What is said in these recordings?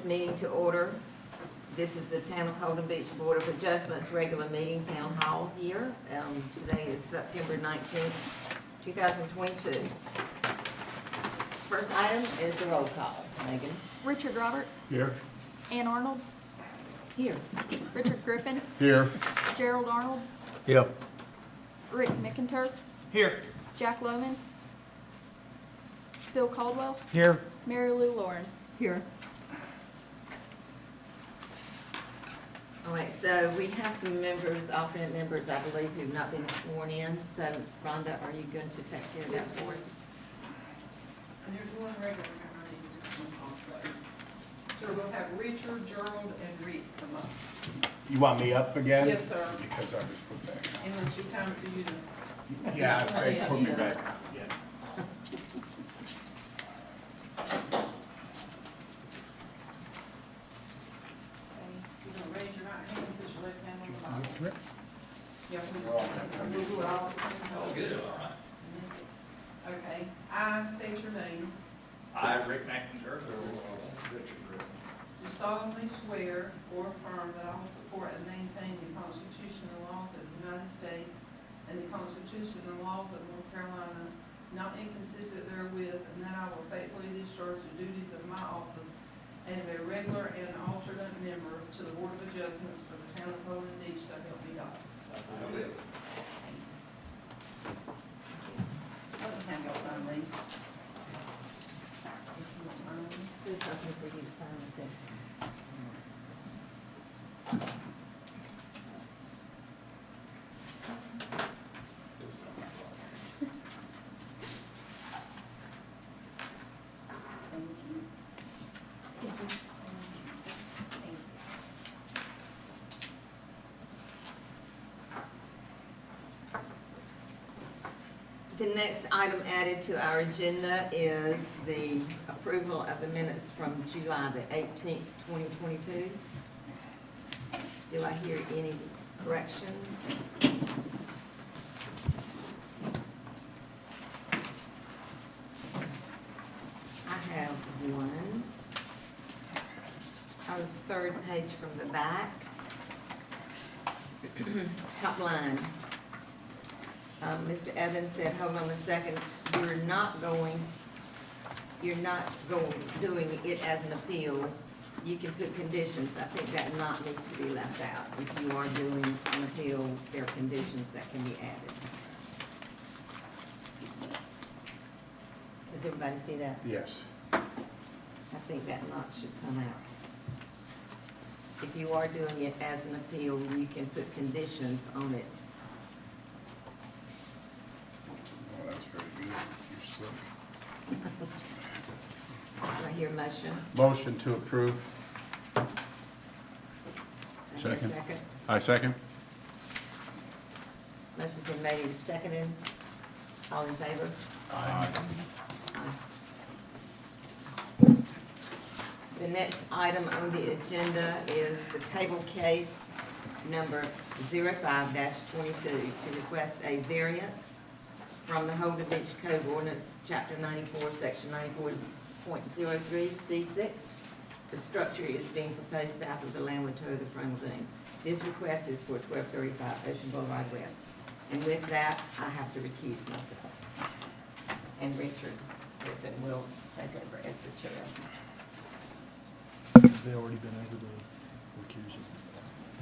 meeting to order. This is the Town of Holden Beach Board of Adjustments regular meeting, Town Hall here. Today is September 19th, 2022. First item is the roll call. Megan? Richard Roberts. Here. Ann Arnold. Here. Richard Griffin. Here. Gerald Arnold. Yep. Rick McInturk. Here. Jack Lohman. Phil Caldwell. Here. Mary Lou Lauren. Here. All right, so we have some members, alternate members, I believe, who've not been sworn in. So Rhonda, are you going to take care of that for us? And there's one regular member that needs to come on also. So we'll have Richard, Gerald, and Rick come up. You want me up again? Yes, sir. Because I was put back. And it's be time for you to. Yeah, I put me back. Yeah. Okay, you're gonna raise your right hand, put your left hand on the Bible. Yeah, we'll do it all at the same time. Good, all right. Okay, I state your name. I, Rick McInturk, Richard Griffin. Do solemnly swear or affirm that I will support and maintain the Constitution and laws of the United States and the Constitution and laws of North Carolina, not inconsistent therewith, and that I will faithfully discharge the duties of my office as a regular and alternate member to the Board of Adjustments for the Town of Holden Beach, so help me God. I will. Other hand y'all sign these. If you don't mind. There's something for you to sign with them. Thank you. The next item added to our agenda is the approval of the minutes from July the 18th, 2022. Do I hear any corrections? I have one. On the third page from the back. Top line. Mr. Evans said, hold on a second, you're not doing it as an appeal. You can put conditions. I think that not needs to be left out. If you are doing an appeal, there are conditions that can be added. Does everybody see that? Yes. I think that not should come out. If you are doing it as an appeal, you can put conditions on it. Oh, that's very good. You're slick. Do I hear a motion? Motion to approve. I hear a Second. second. I second. Motion's been made and seconded. All in favor? Aye. The next item on the agenda is the table case number 05-22 to request a variance from the Holden Beach Code Ordinance, Chapter 94, Section 94.03, C6. The structure is being proposed south of the landward toe of the frontal beam. This request is for 1235 Ocean Boulevard West. And with that, I have to recuse myself. And Richard Griffin will take over as the chair. They already been over the recusal.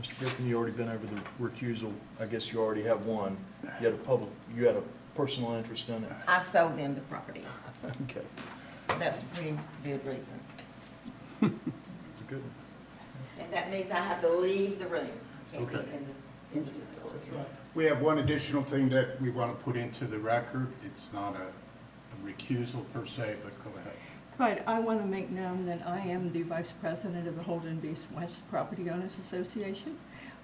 Mr. Griffin, you already been over the recusal. I guess you already have one. You had a personal interest in it. I sold them the property. Okay. That's a pretty good reason. It's a good one. And that means I have to leave the room. Can't be Okay. in the facility. We have one additional thing that we want to put into the record. It's not a recusal per se, but go ahead. Right, I want to make known that I am the Vice President of the Holden Beach West Property Owners Association.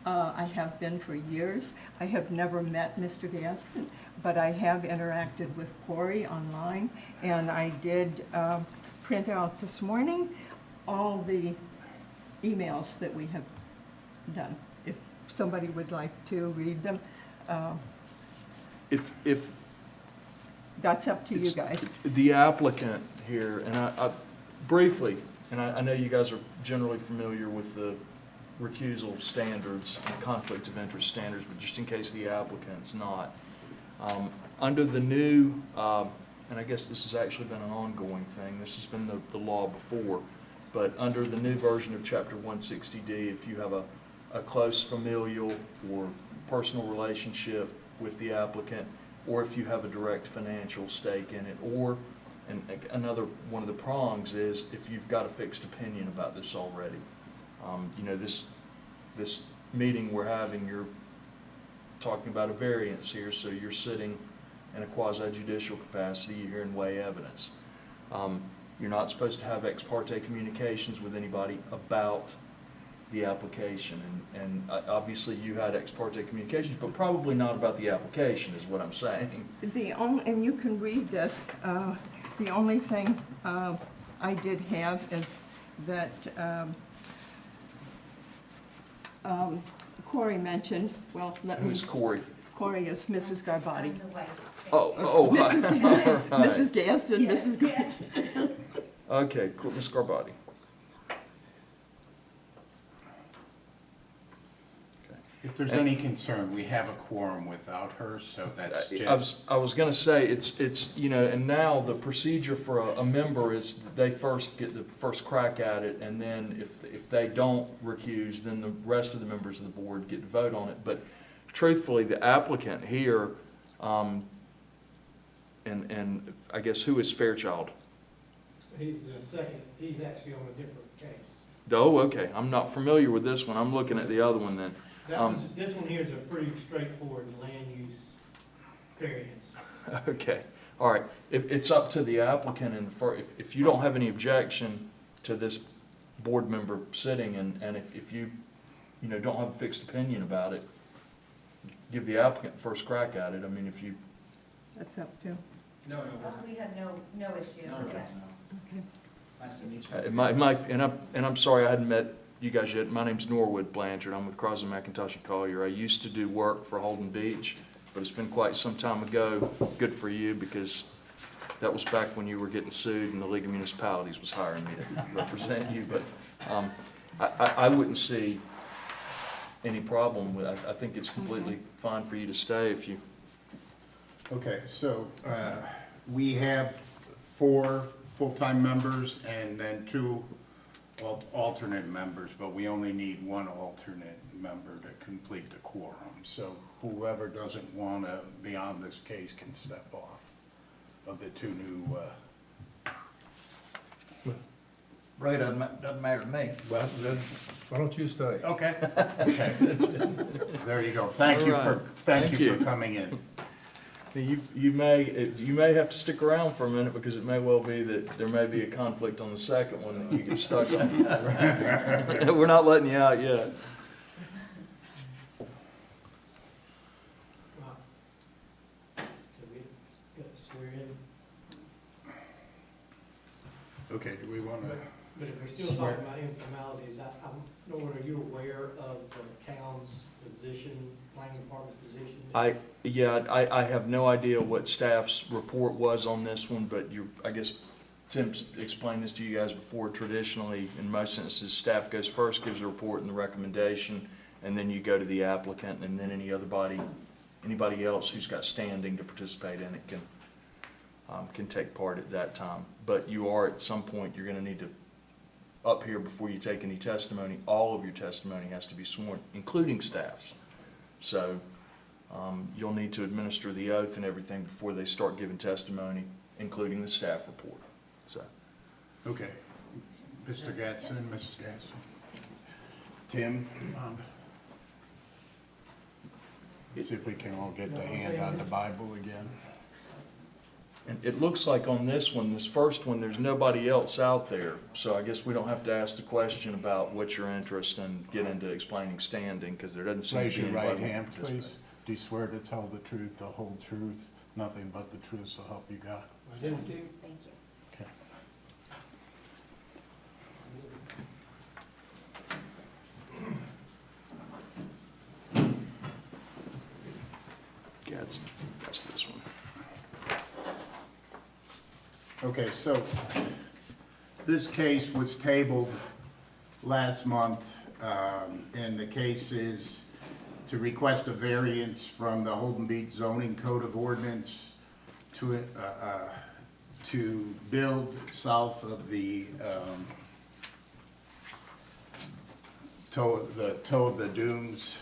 I have been for years. I have never met Mr. Gaston, but I have interacted with Corey online, and I did print out this morning all the emails that we have done. If somebody would like to read them, If that's up to you It's- guys. the applicant here, and I briefly, and I know you guys are generally familiar with the recusal standards and conflict of interest standards, but just in case the applicant's not. Under the new, and I guess this has actually been an ongoing thing, this has been the law before, but under the new version of Chapter 160D, if you have a close familial or personal relationship with the applicant, or if you have a direct financial stake in it, or, and another one of the prongs is if you've got a fixed opinion about this already. You know, this meeting we're having, you're talking about a variance here, so you're sitting in a quasi-judicial capacity, you're hearing weigh evidence. You're not supposed to have ex parte communications with anybody about the application, and obviously you had ex parte communications, but probably not about the application, is what I'm saying. The only, and you can read this, the only thing I did have is that Corey mentioned, well, let me, Who's Corey? Corey is Mrs. Garbati. Oh, hi. All right. Mrs. Gaston, Mrs. Gaston. Okay, Ms. Garbati. If there's any concern, we have a quorum without her, so that's I was gonna say, it's, you know, and now the procedure for a member is they first get the first crack at it, and then if they don't recuse, then the rest of the members of the board get to vote on it. But truthfully, the applicant here, and I guess who is Fairchild? He's the second, he's actually on a different case. Oh, okay, I'm not familiar with this one, I'm looking at the other one then. This one here is a pretty straightforward land use variance. Okay, all right. It's up to the applicant, and if you don't have any objection to this board member sitting, and if you know, don't have a fixed opinion about it, give the applicant the first crack at it. I mean, if you... That's up to. No, We have no issue. no, Okay. no. Nice to meet you. and I'm sorry I hadn't met you guys yet. My name's Norwood Blanchard. I'm with Crosby, McIntosh and Collier. I used to do work for Holden Beach, but it's been quite some time ago. Good for you, because that was back when you were getting sued and the League of Municipalities was hiring me to represent you. But I wouldn't see any problem with it. I think it's completely fine for you to stay if you... Okay, so we have 4 full-time members and then 2 alternate members, but we only need 1 alternate member to complete the quorum. So whoever doesn't want to be on this case can step off of the 2 new. Ray doesn't matter to me. Well, then, why don't you stay? Okay. Okay, there you go. Thank you for Thank you. for coming in. You may have to stick around for a minute, because it may well be that there may be a conflict on the second one that you get stuck on. We're not letting you out yet. So we got to swear in, Okay, do we want to? but if we're still talking about informalities, Norwood, are you aware of the town's position, planning department's position? I have no idea what staff's report was on this one, but I guess Tim's explained this to you guys before. Traditionally, in most instances, staff goes first, gives a report and the recommendation, and then you go to the applicant, and then anybody else who's got standing to participate in it can take part at that time. But you are, at some point, you're gonna need to, up here before you take any testimony, all of your testimony has to be sworn, including staff's. So you'll need to administer the oath and everything before they start giving testimony, including the staff report. So. Okay, Mr. Gatson, Mrs. Gatson. Tim, see if we can all get the hand on the Bible again. And it looks like on this one, this first one, there's nobody else out there. So I guess we don't have to ask the question about what's your interest and get into explaining standing, because there doesn't seem to Raise be your anybody. right hand, please. Do you swear to tell the truth, the whole truth, nothing but the truth, so help you God? I do. Thank you. Okay. That's this one. Okay, so This case was tabled last month, and the case is to request a variance from the Holden Beach zoning code of ordinance to build south of the toe of the dunes.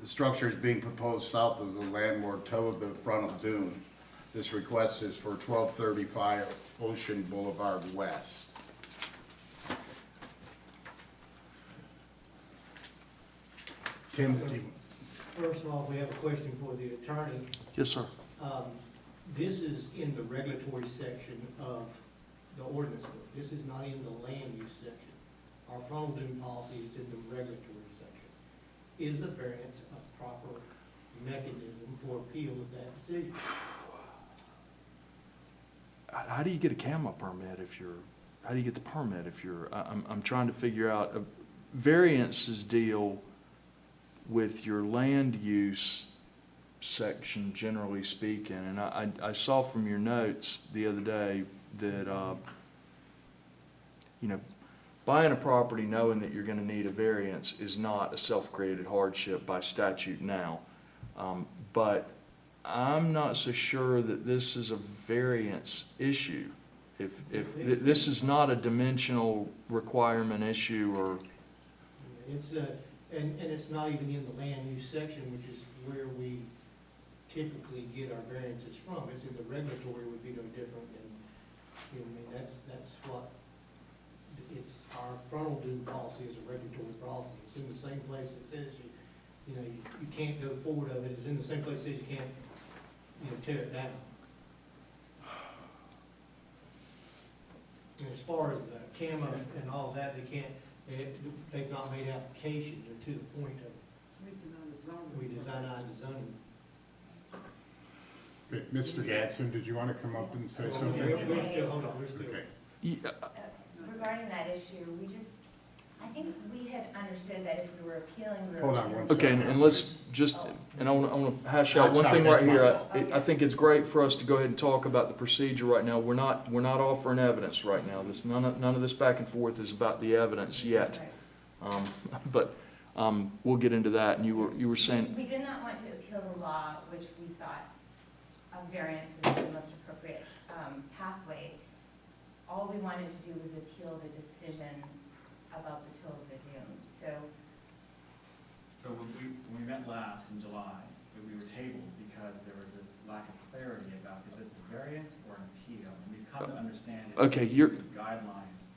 The structure is being proposed south of the landward toe of the frontal dune. This request is for 1235 Ocean Boulevard West. Tim, do you- First of all, we have a question for the attorney. Yes, sir. This is in the regulatory section of the ordinance book. This is not in the land use section. Our frontal dune policy is in the regulatory section. Is a variance a proper mechanism for appeal of that decision? How do you get a CAMA permit how do you get the permit if I'm trying to figure out, variances deal with your land use section, generally speaking, and I saw from your notes the other day that, buying a property knowing that you're gonna need a variance is not a self-created hardship by statute now. But I'm not so sure that this is a variance issue. If this is not a dimensional requirement issue or, It's and it's not even in the land use section, which is where we typically get our variances from. It's in the regulatory, would be no different than, that's what, it's, our frontal dune policy is a regulatory policy. It's in the same place it says you can't go forward of it. It's in the same place it says you can't, tear it down. And as far as the CAMA and all that, they've not made application. They're to the point of we design our zoning. okay, Mr. Gadsden, did you want to come up and say We're something? still, hold on, we're still. Okay. Regarding that issue, I think we had understood that if we were appealing, we were. Hold on one okay, second. and let's just, and I want to hash out one Sorry, thing right that's my here. fault. I think it's great for us to go ahead and talk about the procedure right now. We're not offering evidence right now. None of this back and forth is about the evidence yet. Right. But we'll get into that, and you were saying, We did not want to appeal the law, which we thought a variance was the most appropriate pathway. All we wanted to do was appeal the decision about the toe of the dune. So So when we met last in July, we were tabled because there was this lack of clarity about, is this a variance or an appeal? And we've come to understand. Okay, Guidelines,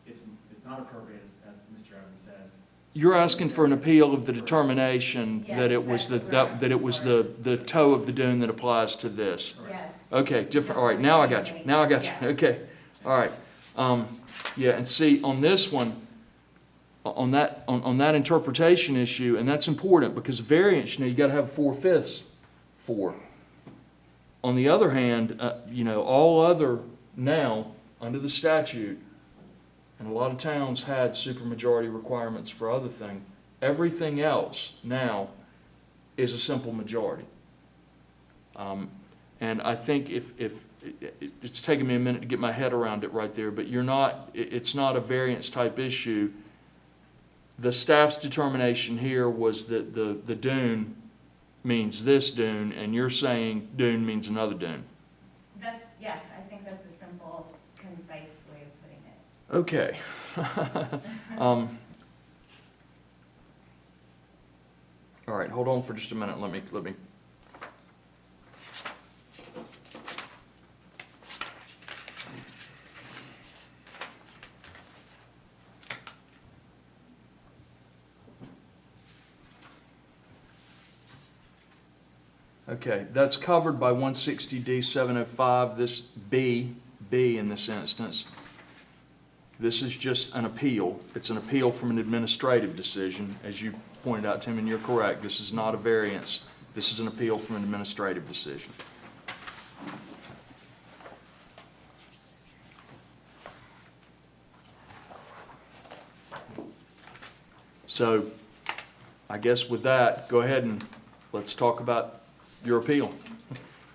it's not appropriate, as Mr. Evans says. you're asking for an appeal of the determination that it was Yes, that's that it was the toe of the dune that applies to this. yes. Okay, different, all right, now I got you, Yes. okay, all right. Yeah, and see, on this one, on that interpretation issue, and that's important, because variance, you gotta have 4/5 for. On the other hand, all other, now, under the statute, and a lot of towns had supermajority requirements for other things, everything else now is a simple majority. And I think if it's taken me a minute to get my head around it right there, but it's not a variance type issue. The staff's determination here was that the dune means this dune, and you're saying dune means another dune. Yes, I think that's a simple, concise way of putting it. Okay. All right, hold on for just a minute. Let me. Okay, that's covered by 160D 705, this B in this instance. This is just an appeal. It's an appeal from an administrative decision. As you pointed out, Tim, and you're correct, this is not a variance. This is an appeal from an administrative decision. So, I guess with that, go ahead and let's talk about your appeal.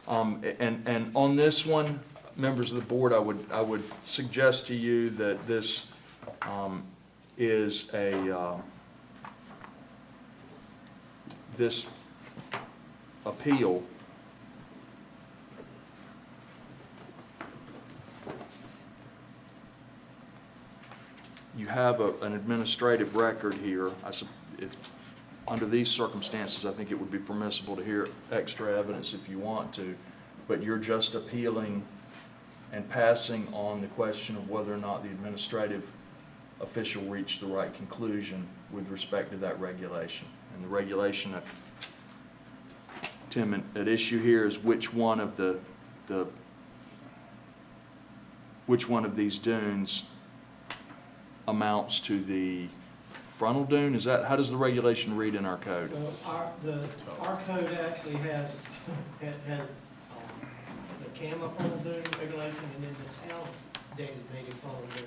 And on this one, members of the board, I would suggest to you that this is this appeal you have an administrative record here. If, under these circumstances, I think it would be permissible to hear extra evidence if you want to, but you're just appealing and passing on the question of whether or not the administrative official reached the right conclusion with respect to that regulation. And the regulation that, Tim, at issue here is which one of which one of these dunes amounts to the frontal dune? Is that, how does the regulation read in our code? Our code actually has the CAMA frontal dune regulation and then the town designated frontal dune.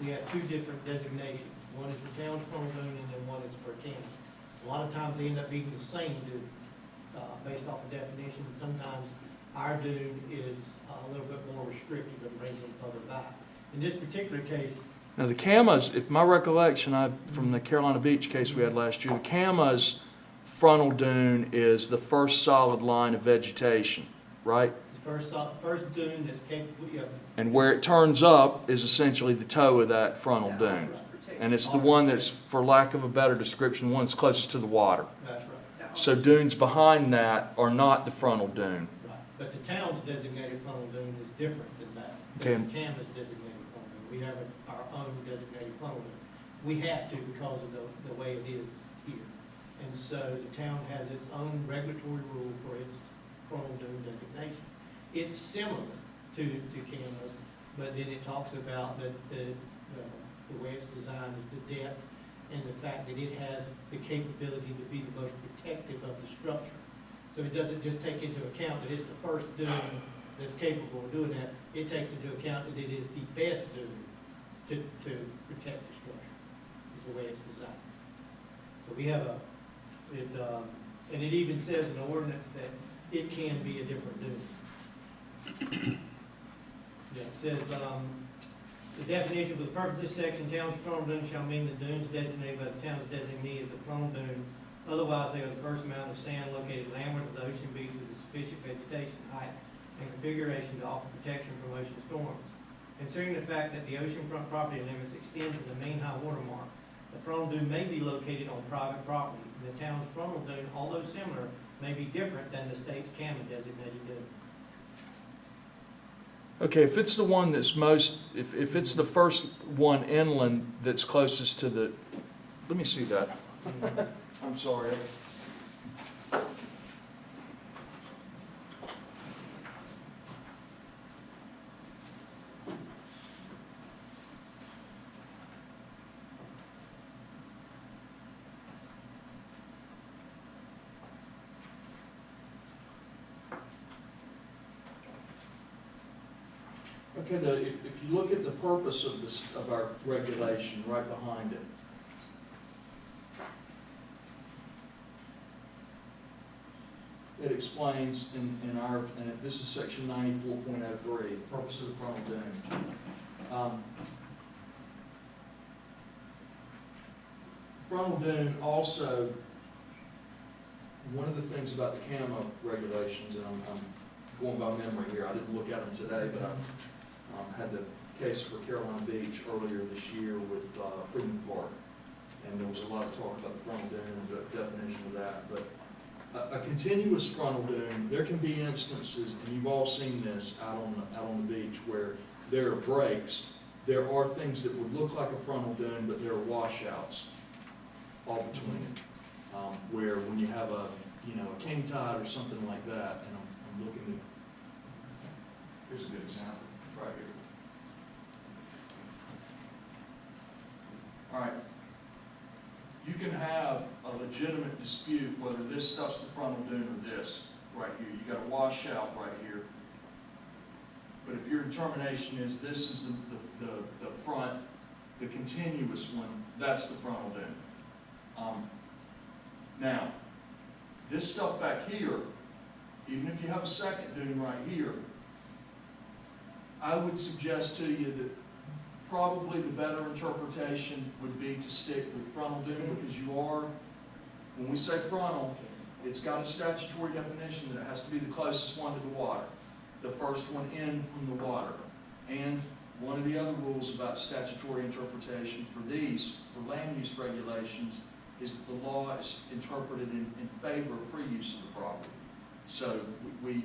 We have two different designations. One is for town's frontal dune and then one is for CAMA. A lot of times they end up being the same dune based off the definition. Sometimes our dune is a little bit more restrictive and brings them further back. In this particular case, Now the CAMA's, if my recollection from the Carolina Beach case we had last year, the CAMA's frontal dune is the first solid line of vegetation, right? the first dune that's capable of. And where it turns up is essentially the toe of that frontal dune. And it's the one that's, for lack of a better description, the one that's closest to the water. That's right. So dunes behind that are not the frontal dune. Right. But the town's designated frontal dune is different than that. Okay. Than the CAMA's designated frontal dune. We have our own designated frontal dune. We have to because of the way it is here. And so the town has its own regulatory rule for its frontal dune designation. It's similar to CAMA's, but then it talks about the way it's designed is the depth and the fact that it has the capability to be the most protective of the structure. So it doesn't just take into account that it's the first dune that's capable of doing that. It takes into account that it is the best dune to protect the structure, is the way it's designed. So we have and it even says in the ordinance that it can be a different dune. Yeah, it says, the definition for the purpose of this section, town's frontal dune shall mean the dunes designated by the town's designee as the frontal dune. Otherwise, they are the first amount of sand located landward of the ocean beach with sufficient vegetation height and configuration to offer protection from ocean storms. Considering the fact that the oceanfront property limits extend to the main high water mark, the frontal dune may be located on private property. The town's frontal dune, although similar, may be different than the state's CAMA designated dune. Okay, if it's the one that's if it's the first one inland that's closest to the, let me see that. I'm sorry. Okay, if you look at the purpose of our regulation right behind it, it explains and this is section 94.03, purpose of the frontal dune. Frontal dune also, one of the things about the CAMA regulations, and I'm going by memory here, I didn't look at them today, but I had the case for Carolina Beach earlier this year with Freedom Park, and there was a lot of talk about the frontal dune and the definition of that, but a continuous frontal dune, there can be instances, and you've all seen this out on the beach, where there are breaks. There are things that would look like a frontal dune, but there are washouts all between it, where when you have a king tide or something like that, and I'm looking at, here's a good example right here. All right. You can have a legitimate dispute whether this stuff's the frontal dune or this right here. You got a washout right here. But if your determination is this is the front, the continuous one, that's the frontal dune. Now, This stuff back here, even if you have a second dune right here, I would suggest to you that probably the better interpretation would be to stick with frontal dune, because you are, when we say frontal, it's got a statutory definition that it has to be the closest one to the water, the first one in from the water. And one of the other rules about statutory interpretation for these, for land use regulations, is that the law is interpreted in favor of free use of the property. So we,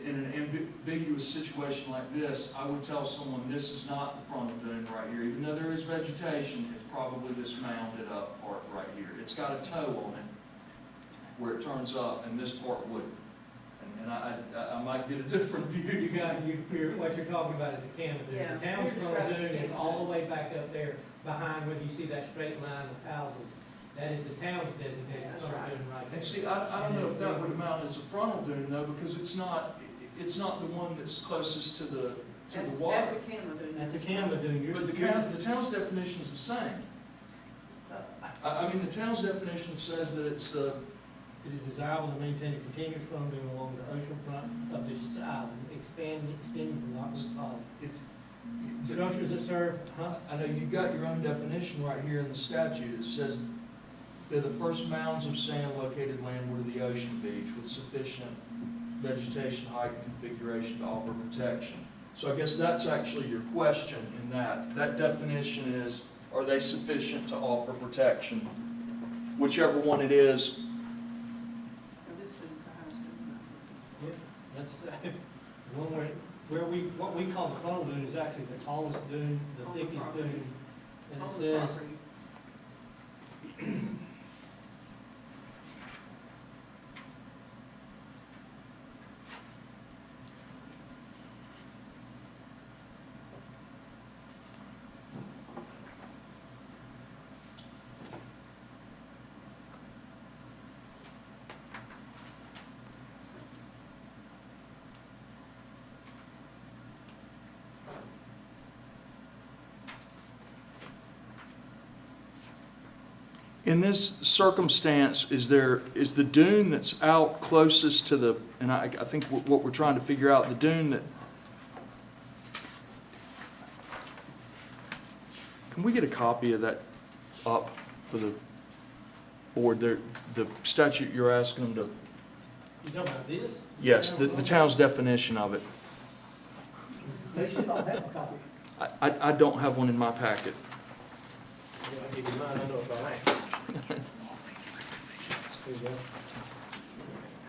in an ambiguous situation like this, I would tell someone this is not the frontal dune right here. Even though there is vegetation, it's probably this mounded up part right here. It's got a toe on it where it turns up, and this part wouldn't. And I might get a different view. What you're talking about is the Canada dune. Yeah. The town's frontal dune is all the way back up there behind where you see that straight line of houses. That is the town's designated That's frontal right. dune right there. And see, I don't know if that would amount as a frontal dune though, because it's not the one that's closest to the water. That's a camera dune. That's a Canada dune. But the town's definition is the same. I mean, the town's definition says that it's the, It is desirable to maintain a continuous frontal dune along the ocean front of this island, extending from the opposite side. it's. Structures that serve, I know you've got your own definition right here in the statute. It says they're the first mounds of sand located landward of the ocean beach with sufficient vegetation, height, and configuration to offer protection. So I guess that's actually your question in that. That definition is, are they sufficient to offer protection? Whichever one it is. This is the house dune. that's the one what we call the frontal dune is actually the tallest dune, the On the thickest property. dune. And On it the says, property. In this circumstance, is the dune that's out closest to the, and I think what we're trying to figure out, the dune that, can we get a copy of that up for the board, the statute you're asking them to, you talking about this? yes, the town's definition of it. They should all have a copy. I don't have one in my packet. I'll give you mine, I know if I ain't.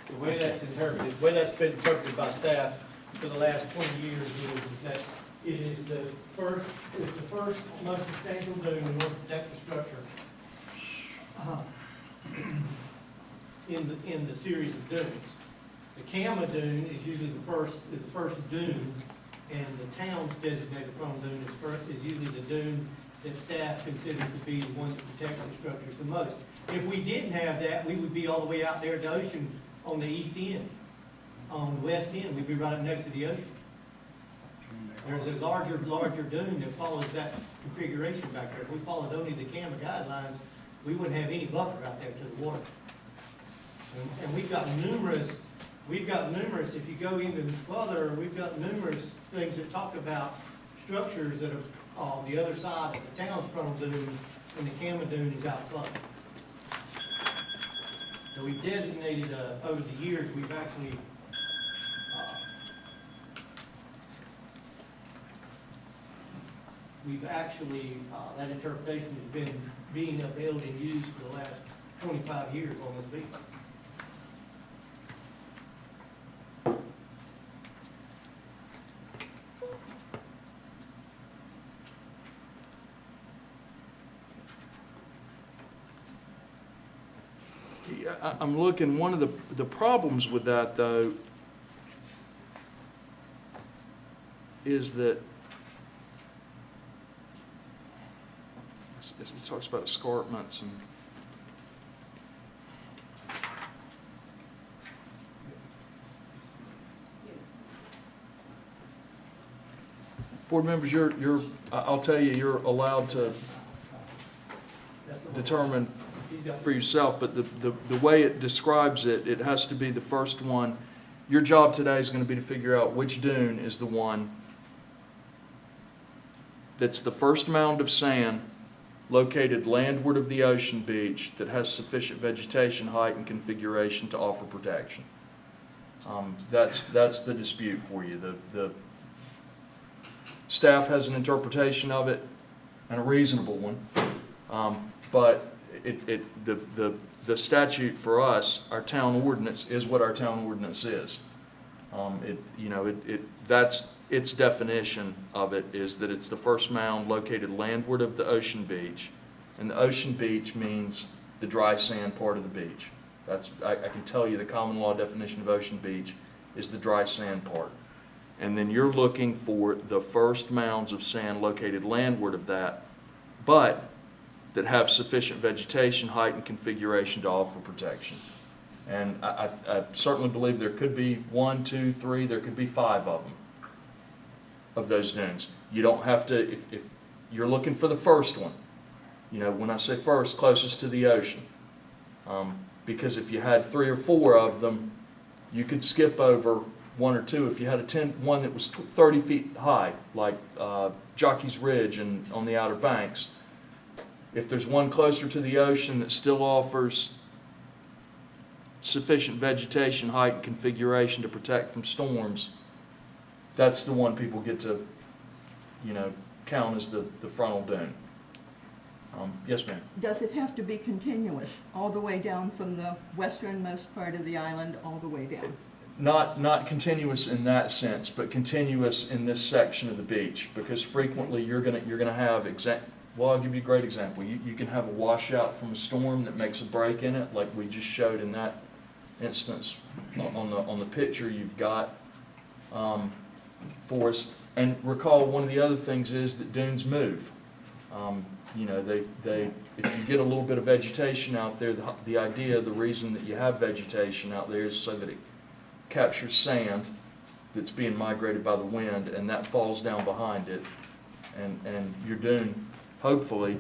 The way that's interpreted, the way that's been interpreted by staff for the last 20 years is that it is the first most substantial dune in order to protect the structure in the series of dunes. The Kama dune is usually the first dune, and the town's designated frontal dune is usually the dune that staff considers to be the one that protects the structures the most. If we didn't have that, we would be all the way out there at the ocean on the east end. On the west end, we'd be right up next to the ocean. There's a larger dune that follows that configuration back there. If we followed only the CAMA guidelines, we wouldn't have any buffer out there to the water. And we've got numerous, if you go even further, we've got numerous things that talk about structures that are on the other side of the town's frontal dune, and the CAMA dune is out front. So we've designated, over the years, we've actually, that interpretation has been being upheld and used for the last 25 years on this beach. I'm looking, one of the problems with that, though, is that it talks about escarpments and board members, I'll tell you, you're allowed to determine He's got. for yourself, but the way it describes it, it has to be the first one. Your job today is gonna be to figure out which dune is the one that's the first mound of sand located landward of the ocean beach that has sufficient vegetation, height, and configuration to offer protection. That's the dispute for you. The staff has an interpretation of it, and a reasonable one, but the statute for us, our town ordinance, is what our town ordinance is. That's its definition of it, is that it's the first mound located landward of the ocean beach, and the ocean beach means the dry sand part of the beach. I can tell you the common law definition of ocean beach is the dry sand part. And then you're looking for the first mounds of sand located landward of that, but that have sufficient vegetation, height, and configuration to offer protection. And I certainly believe there could be 1, 2, 3, there could be 5 of them, of those dunes. You don't have to, if you're looking for the first one, when I say first, closest to the ocean. Because if you had 3 or 4 of them, you could skip over 1 or 2. If you had one that was 30 feet high, like Jockey's Ridge and on the Outer Banks, if there's one closer to the ocean that still offers sufficient vegetation, height, and configuration to protect from storms, that's the one people get to, count as the frontal dune. Yes, ma'am. Does it have to be continuous, all the way down from the westernmost part of the island, all the way down? Not continuous in that sense, but continuous in this section of the beach, because frequently you're gonna have well, I'll give you a great example. You can have a washout from a storm that makes a break in it, like we just showed in that instance on the picture you've got for us. And recall, one of the other things is that dunes move. If you get a little bit of vegetation out there, the reason that you have vegetation out there is so that it captures sand that's being migrated by the wind, and that falls down behind it, and your dune, hopefully,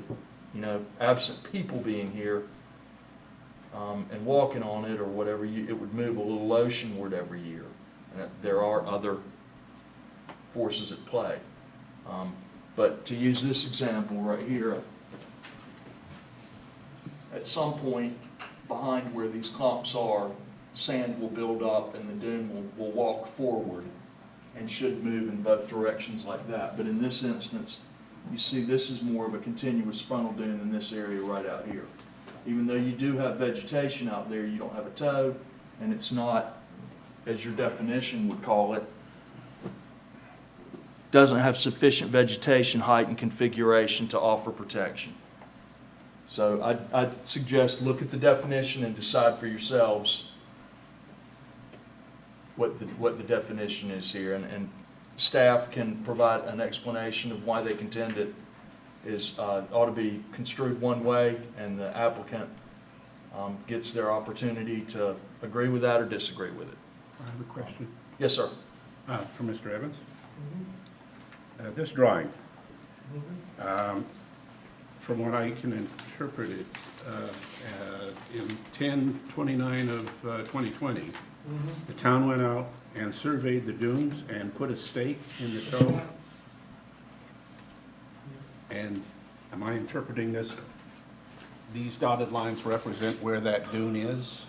absent people being here and walking on it or whatever, it would move a little oceanward every year. And there are other forces at play. But to use this example right here, at some point behind where these clumps are, sand will build up and the dune will walk forward and should move in both directions like that. But in this instance, you see this is more of a continuous frontal dune than this area right out here. Even though you do have vegetation out there, you don't have a toe, and it's not, as your definition would call it, doesn't have sufficient vegetation, height, and configuration to offer protection. So I'd suggest look at the definition and decide for yourselves what the definition is here, and staff can provide an explanation of why they contend it ought to be construed one way, and the applicant gets their opportunity to agree with that or disagree with it. I have a question Yes, sir. for Mr. Evans. This drawing, from what I can interpret it, in 10/29 of 2020, the town went out and surveyed the dunes and put a stake in the toe. And am I interpreting this? These dotted lines represent where that dune is,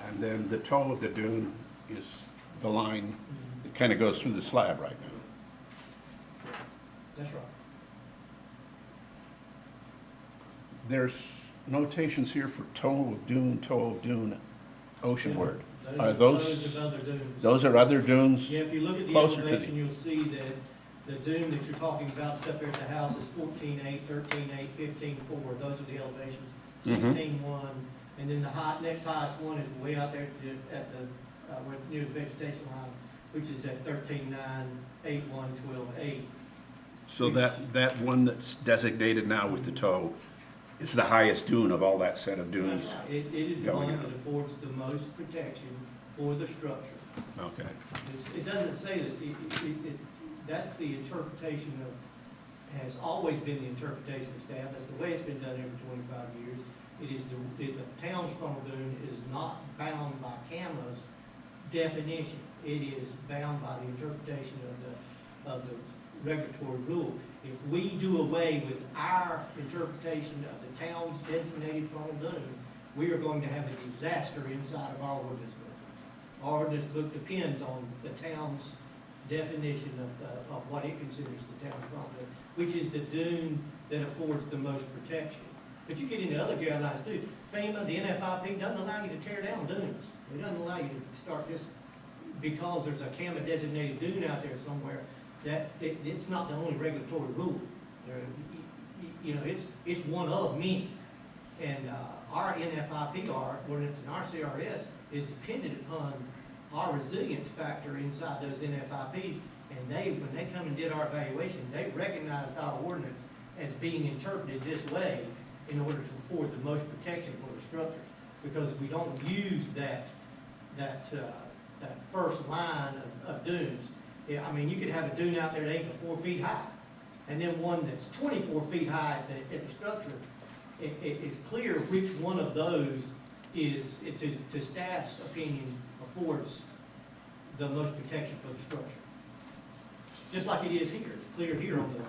and then the toe of the dune is the line that kind of goes through the slab right now. That's right. There's notations here for toe of dune, oceanward. Are those, are other dunes. those are other dunes? Yeah, if you look at the closer to elevation, you'll see that the dune that you're talking about up there at the house is 14.8, 13.8, 15.4. Those are the elevations. 16.1, and then the next highest one is way out there near the vegetation line, which is at 13.9, 8.1, 12.8. So that one that's designated now with the toe is the highest dune of all that set of dunes? It is the going one up. that affords the most protection for the structure. Okay. It doesn't say that, that's the interpretation has always been the interpretation of staff. That's the way it's been done every 25 years. the town's frontal dune is not bound by CAMA's definition. It is bound by the interpretation of the regulatory rule. If we do away with our interpretation of the town's designated frontal dune, we are going to have a disaster inside of our ordinance book. Our ordinance book depends on the town's definition of what it considers the town's frontal dune, which is the dune that affords the most protection. But you get into other guidelines too. FEMA, the NFIP doesn't allow you to tear down dunes. It doesn't allow you to start this because there's a CAMA designated dune out there somewhere. It's not the only regulatory rule. You know, it's one of many. And our NFIP, our ordinance and our CRS is dependent upon our resilience factor inside those NFIPs. And when they come and did our evaluation, they recognized our ordinance as being interpreted this way in order to afford the most protection for the structures. Because we don't use that first line of dunes. Yeah, I mean, you could have a dune out there that ain't but 4 feet high, and then one that's 24 feet high at the structure. It's clear which one of those is, to staff's opinion, affords the most protection for the structure. Just like it is here, it's clear here on the.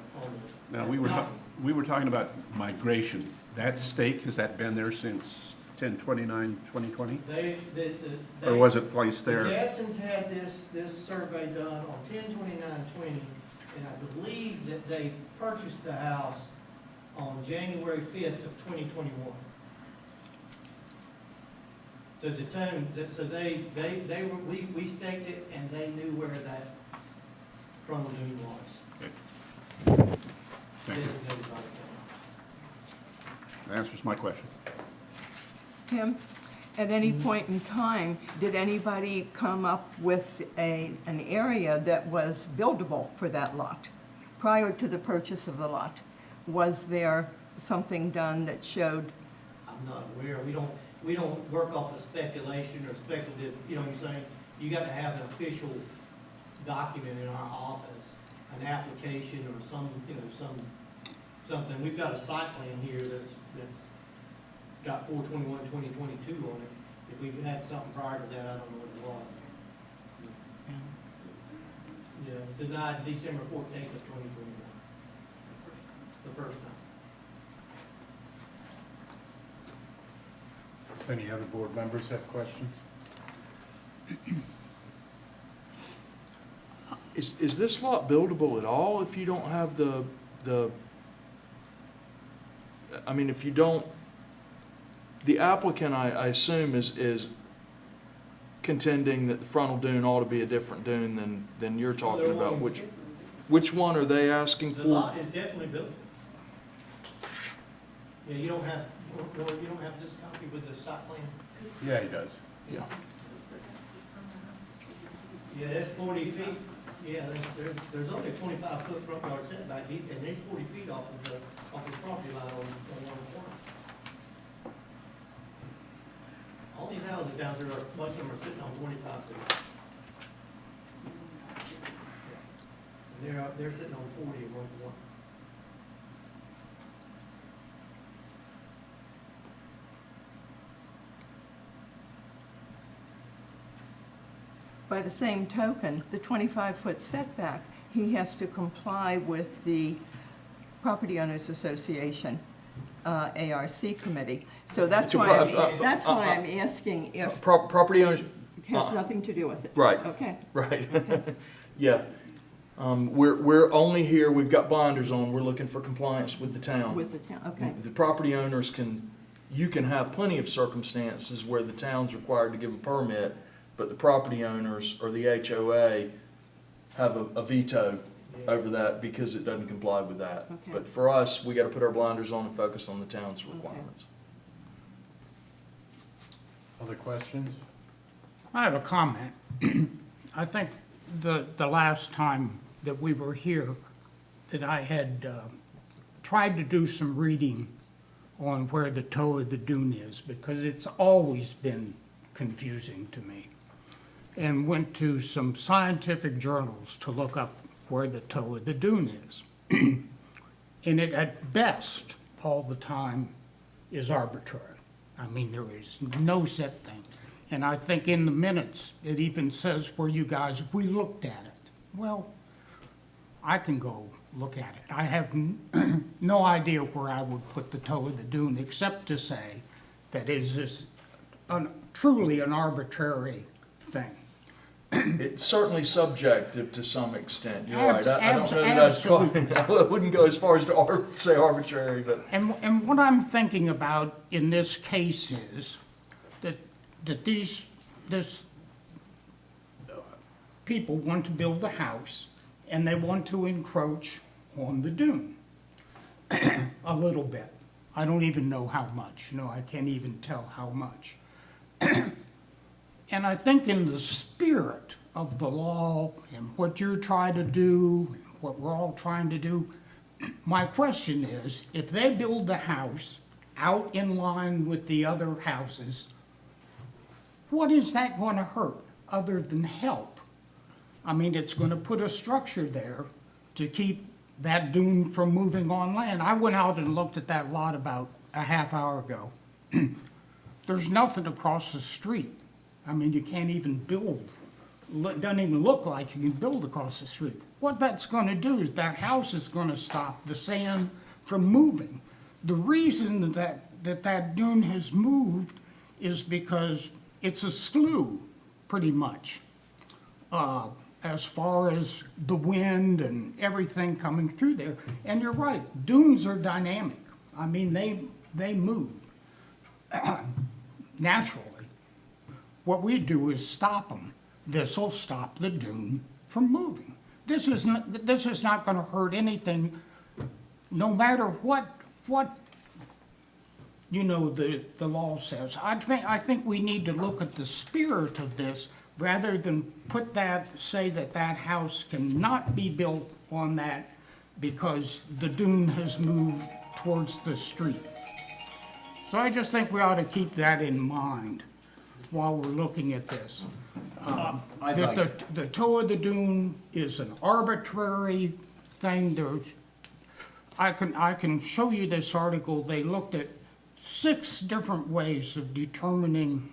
Now, we were talking about migration. That stake, has that been there since 10/29/2020? Or was it placed there? The Gadsden's had this survey done on 10/29/20, and I believe that they purchased the house on January 5th of 2021. So the time, we staked it, and they knew where that frontal dune was. Thank you. Designated by the county. That answers my question. Tim, at any point in time, did anybody come up with an area that was buildable for that lot? Prior to the purchase of the lot, was there something done that showed? I'm not aware. We don't work off of speculation or speculative, you know what I'm saying? You got to have an official document in our office, an application or something. We've got a site plan here that's got 4/21/2022 on it. If we've had something prior to that, I don't know what it was. Yeah, denied December 14th of 2021. The first time. Does any other board members have questions? Is this lot buildable at all if you don't have I mean, if you don't, the applicant, I assume, is contending that the frontal dune ought to be a different dune than you're talking about. Which one are they asking for? The lot is definitely buildable. Yeah, you don't have this copy with the site plan? Yeah, he does. Yeah. Yeah, that's 40 feet. Yeah, there's only a 25-foot front yard setback, and there's 40 feet off of the property line on one corner. All these houses down there, most of them are sitting on 25 feet. And they're sitting on 40 in one corner. By the same token, the 25-foot setback, he has to comply with the Property Owners Association, ARC committee. So that's why I'm asking if Property owners, it has nothing to do with it. right. Okay. Right. Okay. Yeah. We're only here, we've got blinders on, we're looking for compliance with the town. With the town, okay. The property owners you can have plenty of circumstances where the town's required to give a permit, but the property owners or the HOA have a veto over that because it doesn't comply with that. Okay. But for us, we gotta put our blinders on and focus on the town's requirements. Other questions? I have a comment. I think the last time that we were here, that I had tried to do some reading on where the toe of the dune is, because it's always been confusing to me, and went to some scientific journals to look up where the toe of the dune is. And it, at best, all the time, is arbitrary. I mean, there is no set thing. And I think in the minutes, it even says where you guys, we looked at it. Well, I can go look at it. I have no idea where I would put the toe of the dune, except to say that it is truly an arbitrary thing. It's certainly subjective to some extent, you're right. I don't know that I'd call it, I wouldn't go as far as to say arbitrary, but. And what I'm thinking about in this case is that this people want to build a house and they want to encroach on the dune a little bit. I don't even know how much, I can't even tell how much. And I think in the spirit of the law and what you're trying to do, what we're all trying to do, my question is, if they build the house out in line with the other houses, what is that going to hurt other than help? I mean, it's going to put a structure there to keep that dune from moving on land. I went out and looked at that lot about a half hour ago. There's nothing across the street. I mean, you can't even build. It doesn't even look like you can build across the street. What that's going to do is that house is going to stop the sand from moving. The reason that dune has moved is because it's a slough, pretty much, as far as the wind and everything coming through there. And you're right, dunes are dynamic. I mean, they move naturally. What we do is stop them. This will stop the dune from moving. This is not going to hurt anything, no matter what the law says. I think we need to look at the spirit of this rather than say that house cannot be built on that because the dune has moved towards the street. So I just think we ought to keep that in mind while we're looking at this. The toe of the dune is an arbitrary thing. I can show you this article. They looked at 6 different ways of determining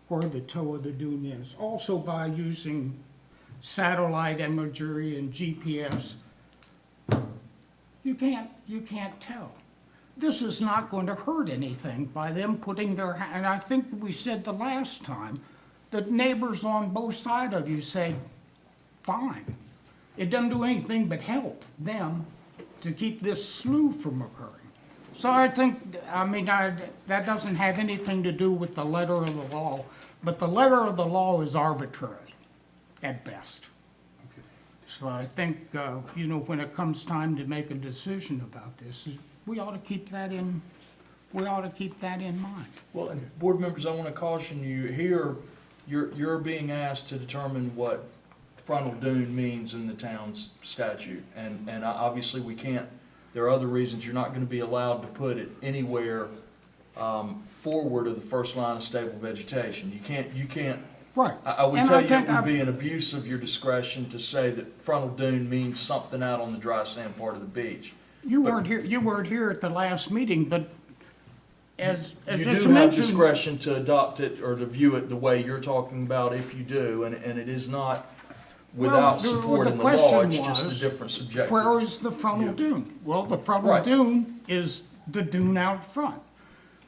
where the toe of the dune is, also by using satellite imagery and GPS. You can't tell. This is not going to hurt anything by them putting their, and I think we said the last time, the neighbors on both sides of you say, fine. It doesn't do anything but help them to keep this slough from occurring. So I think, that doesn't have anything to do with the letter of the law, but the letter of the law is arbitrary at best. So I think, when it comes time to make a decision about this, we ought to keep that in mind. Well, and board members, I want to caution you here, you're being asked to determine what frontal dune means in the town's statute. And obviously we can't, there are other reasons you're not going to be allowed to put it anywhere forward of the first line of stable vegetation. You can't. Right. I would tell you it would be an abuse of your discretion to say that frontal dune means something out on the dry sand part of the beach. You weren't here at the last meeting, but as you just do have mentioned, discretion to adopt it or to view it the way you're talking about if you do, and it is not without support in the law, it's just a different subjective. Where is the frontal dune? Well, the frontal Right. dune is the dune out front.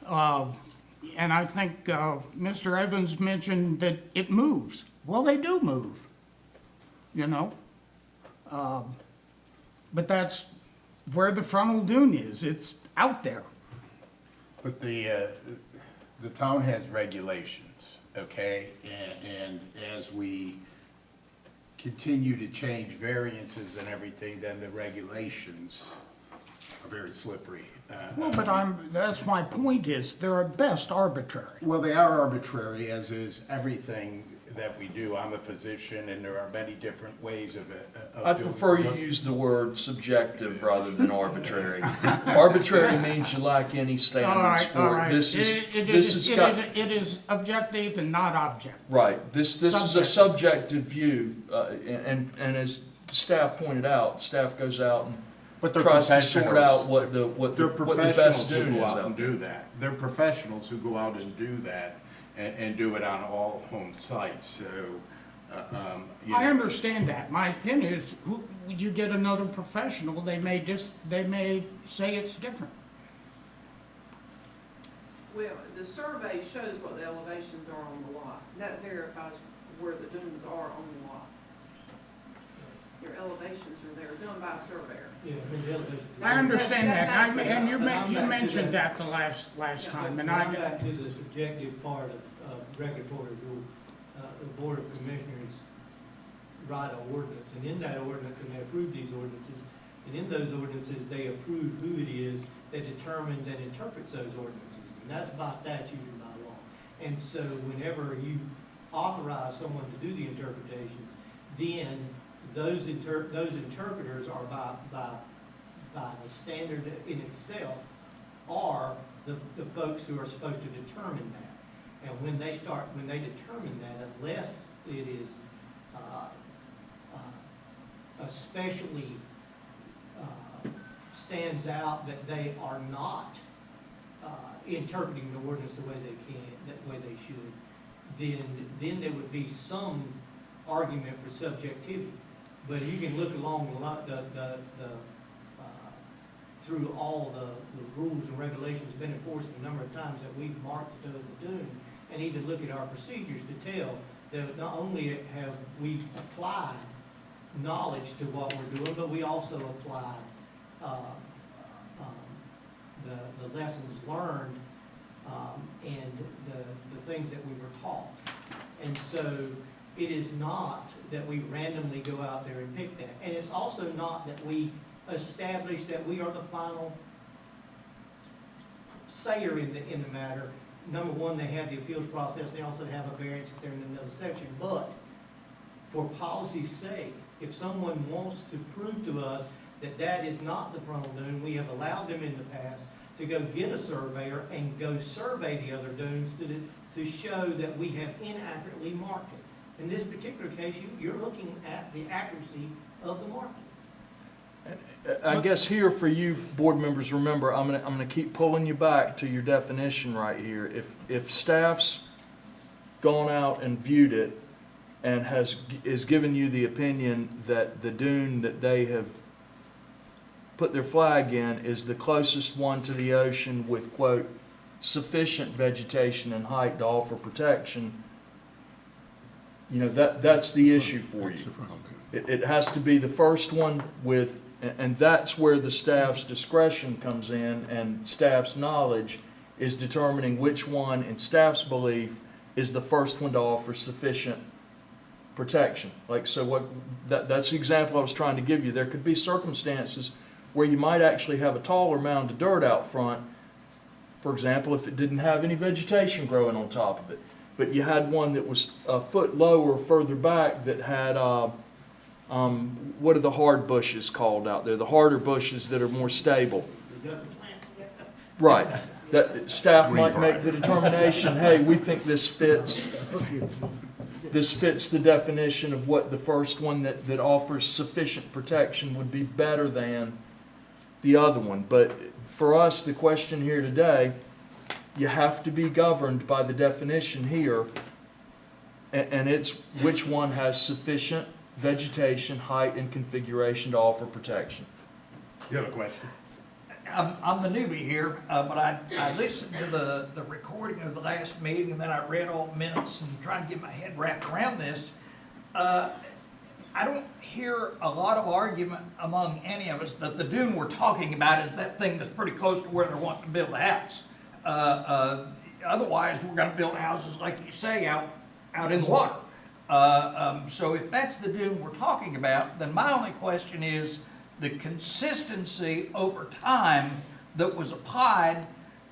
And I think Mr. Evans mentioned that it moves. Well, they do move, but that's where the frontal dune is. It's out there. But the town has regulations, okay? And as we continue to change variances and everything, then the regulations are very slippery. Well, but that's my point is they're at best arbitrary. Well, they are arbitrary, as is everything that we do. I'm a physician, and there are many different ways of I'd doing prefer you it. use the word subjective rather than arbitrary. Arbitrary means you lack any standards for it. It is objective and not object. Right. This is a subjective view, and as staff pointed out, staff goes out and But they're tries to sort professionals. out what the They're what the best professionals who dune go is out out and there. do that. They're professionals who go out and do that and do it on all home sites, so, you I know. understand that. My opinion is, would you get another professional, they may say it's different. Well, the survey shows what the elevations are on the lot. That verifies where the dunes are on the lot. Your elevations are there, done by a surveyor. Yeah, I mean, the elevation. I understand that, and you And I'm back to mentioned that. that the last time, and I'm back to the subjective part of regulatory rule. The Board of Commissioners write an ordinance, and in that ordinance, and they approve these ordinances, and in those ordinances, they approve who it is that determines and interprets those ordinances. And that's by statute and by law. And so whenever you authorize someone to do the interpretations, then those interpreters are by the standard in itself are the folks who are supposed to determine that. And when they determine that, unless it is especially stands out that they are not interpreting the ordinance the way they should, then there would be some argument for subjectivity. But you can look along through all the rules and regulations been enforced a number of times that we've marked the dune, and even look at our procedures to tell that not only have we applied knowledge to what we're doing, but we also apply the lessons learned and the things that we were taught. And so it is not that we randomly go out there and pick that. And it's also not that we establish that we are the final sayer in the matter. Number one, they have the appeals process. They also have a variance if they're in another section. But for policy's sake, if someone wants to prove to us that that is not the frontal dune, we have allowed them in the past to go get a surveyor and go survey the other dunes to show that we have inaccurately marked it. In this particular case, you're looking at the accuracy of the markings. I guess here for you board members, remember, I'm gonna keep pulling you back to your definition right here. If staff's gone out and viewed it and is given you the opinion that the dune that they have put their flag in is the closest one to the ocean with, quote, sufficient vegetation and height to offer protection, you know, that's the issue for you. It has to be the first one with, and that's where the staff's discretion comes in, and staff's knowledge is determining which one, in staff's belief, is the first one to offer sufficient protection. Like, so that's the example I was trying to give you. There could be circumstances where you might actually have a taller mound of dirt out front, for example, if it didn't have any vegetation growing on top of it. But you had one that was a foot lower further back that had, what are the hard bushes called out there? The harder bushes that are more stable. Right. That staff might make the determination, hey, we think this fits the definition of what the first one that offers sufficient protection would be better than the other one. But for us, the question here today, you have to be governed by the definition here, and it's which one has sufficient vegetation, height, and configuration to offer protection. You have a question? I'm the newbie here, but I listened to the recording of the last meeting, and then I read all the minutes and tried to get my head wrapped around this. I don't hear a lot of argument among any of us that the dune we're talking about is that thing that's pretty close to where they're wanting to build a house. Otherwise, we're going to build houses, like you say, out in the water. So if that's the dune we're talking about, then my only question is the consistency over time that was applied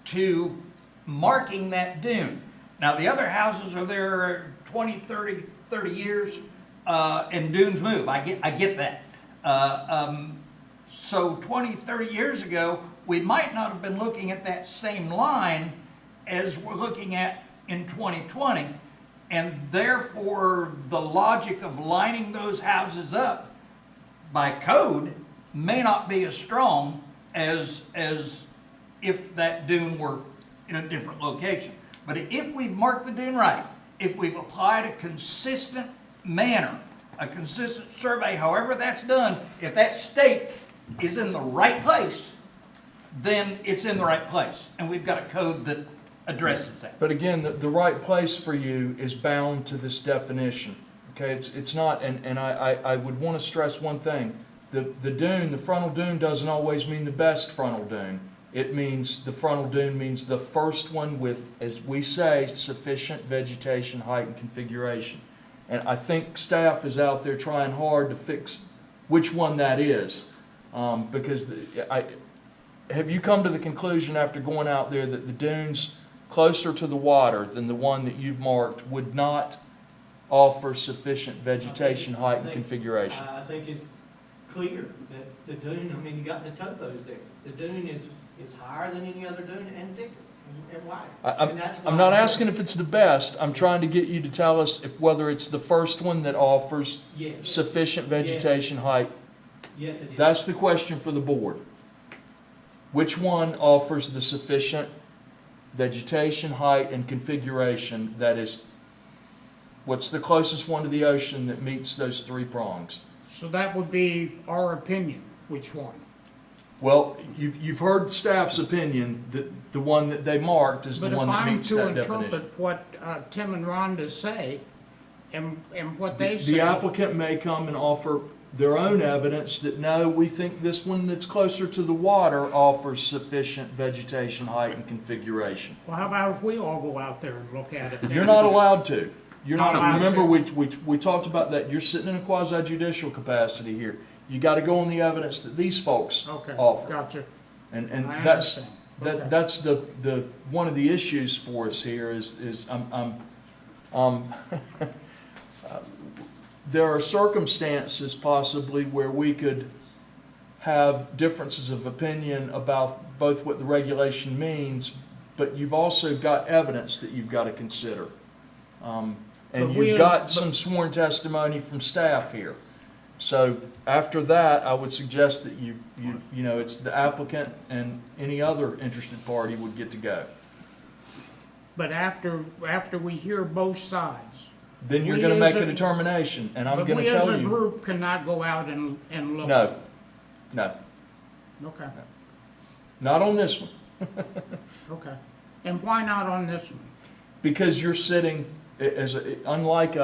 to marking that dune. Now, the other houses are there 20, 30 years, and dunes move. I get that. So 20, 30 years ago, we might not have been looking at that same line as we're looking at in 2020. And therefore, the logic of lining those houses up by code may not be as strong as if that dune were in a different location. But if we've marked the dune right, if we've applied a consistent manner, a consistent survey, however that's done, if that stake is in the right place, then it's in the right place. And we've got a code that addresses that. But again, the right place for you is bound to this definition. Okay, it's not, and I would want to stress one thing. The dune, the frontal dune doesn't always mean the best frontal dune. It means, the frontal dune means the first one with, as we say, sufficient vegetation, height, and configuration. And I think staff is out there trying hard to fix which one that is. Because have you come to the conclusion after going out there that the dunes closer to the water than the one that you've marked would not offer sufficient vegetation, height, and configuration? I think it's clear that the dune, I mean, you got the topos there. The dune is higher than any other dune and thicker and wider. And that's why I'm not asking if it's the best. I'm trying to get you to tell us if whether it's the first one that offers Yes. sufficient vegetation, height. Yes, it is. That's the question for the board. Which one offers the sufficient vegetation, height, and configuration that is, what's the closest one to the ocean that meets those three prongs? So that would be our opinion, which one? Well, you've heard staff's opinion that the one that they marked is the one that meets that But if I'm to definition. interpret what Tim and Rhonda say, and what they The say. applicant may come and offer their own evidence that, no, we think this one that's closer to the water offers sufficient vegetation, height, and configuration. Well, how about if we all go out there and look at it? then? You're not allowed to. You're Not not, allowed remember, to. we talked about that. You're sitting in a quasi judicial capacity here. You gotta go on the evidence that these folks Okay, offer. gotcha. And I that's, understand. Okay. that's the, one of the issues for us here is there are circumstances possibly where we could have differences of opinion about both what the regulation means, but you've also got evidence that you've got to consider. And But we- you've got but- some sworn testimony from staff here. So after that, I would suggest that you know, it's the applicant and any other interested party would get to go. But after we hear both sides. Then you're we gonna as make a determination, and I'm But gonna we as tell a you, group cannot go out and look. no, Okay, not on this one. okay. And why not on this one? Because you're sitting, unlike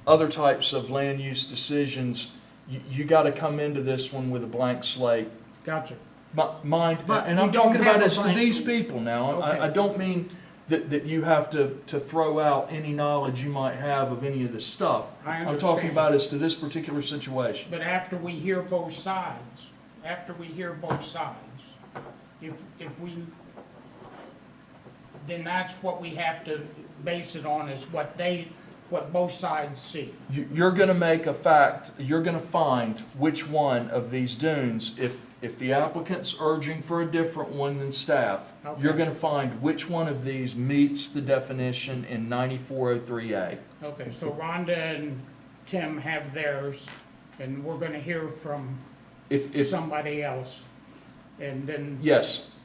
other types of land use decisions, you gotta come into this one with a blank slate. Gotcha. Mind, But and we I'm don't talking have about a this to blank- these people now. Okay. I don't mean that you have to throw out any knowledge you might have of any of this stuff. I I'm understand. talking about as to this particular situation. But after we hear both sides, if we, then that's what we have to base it on, is what both sides see. You're gonna make a fact, you're gonna find which one of these dunes, if the applicant's urging for a different one than staff, you're Okay. gonna find which one of these meets the definition in 9403A. Okay, so Rhonda and Tim have theirs, and we're gonna hear from If, somebody else, and then yes,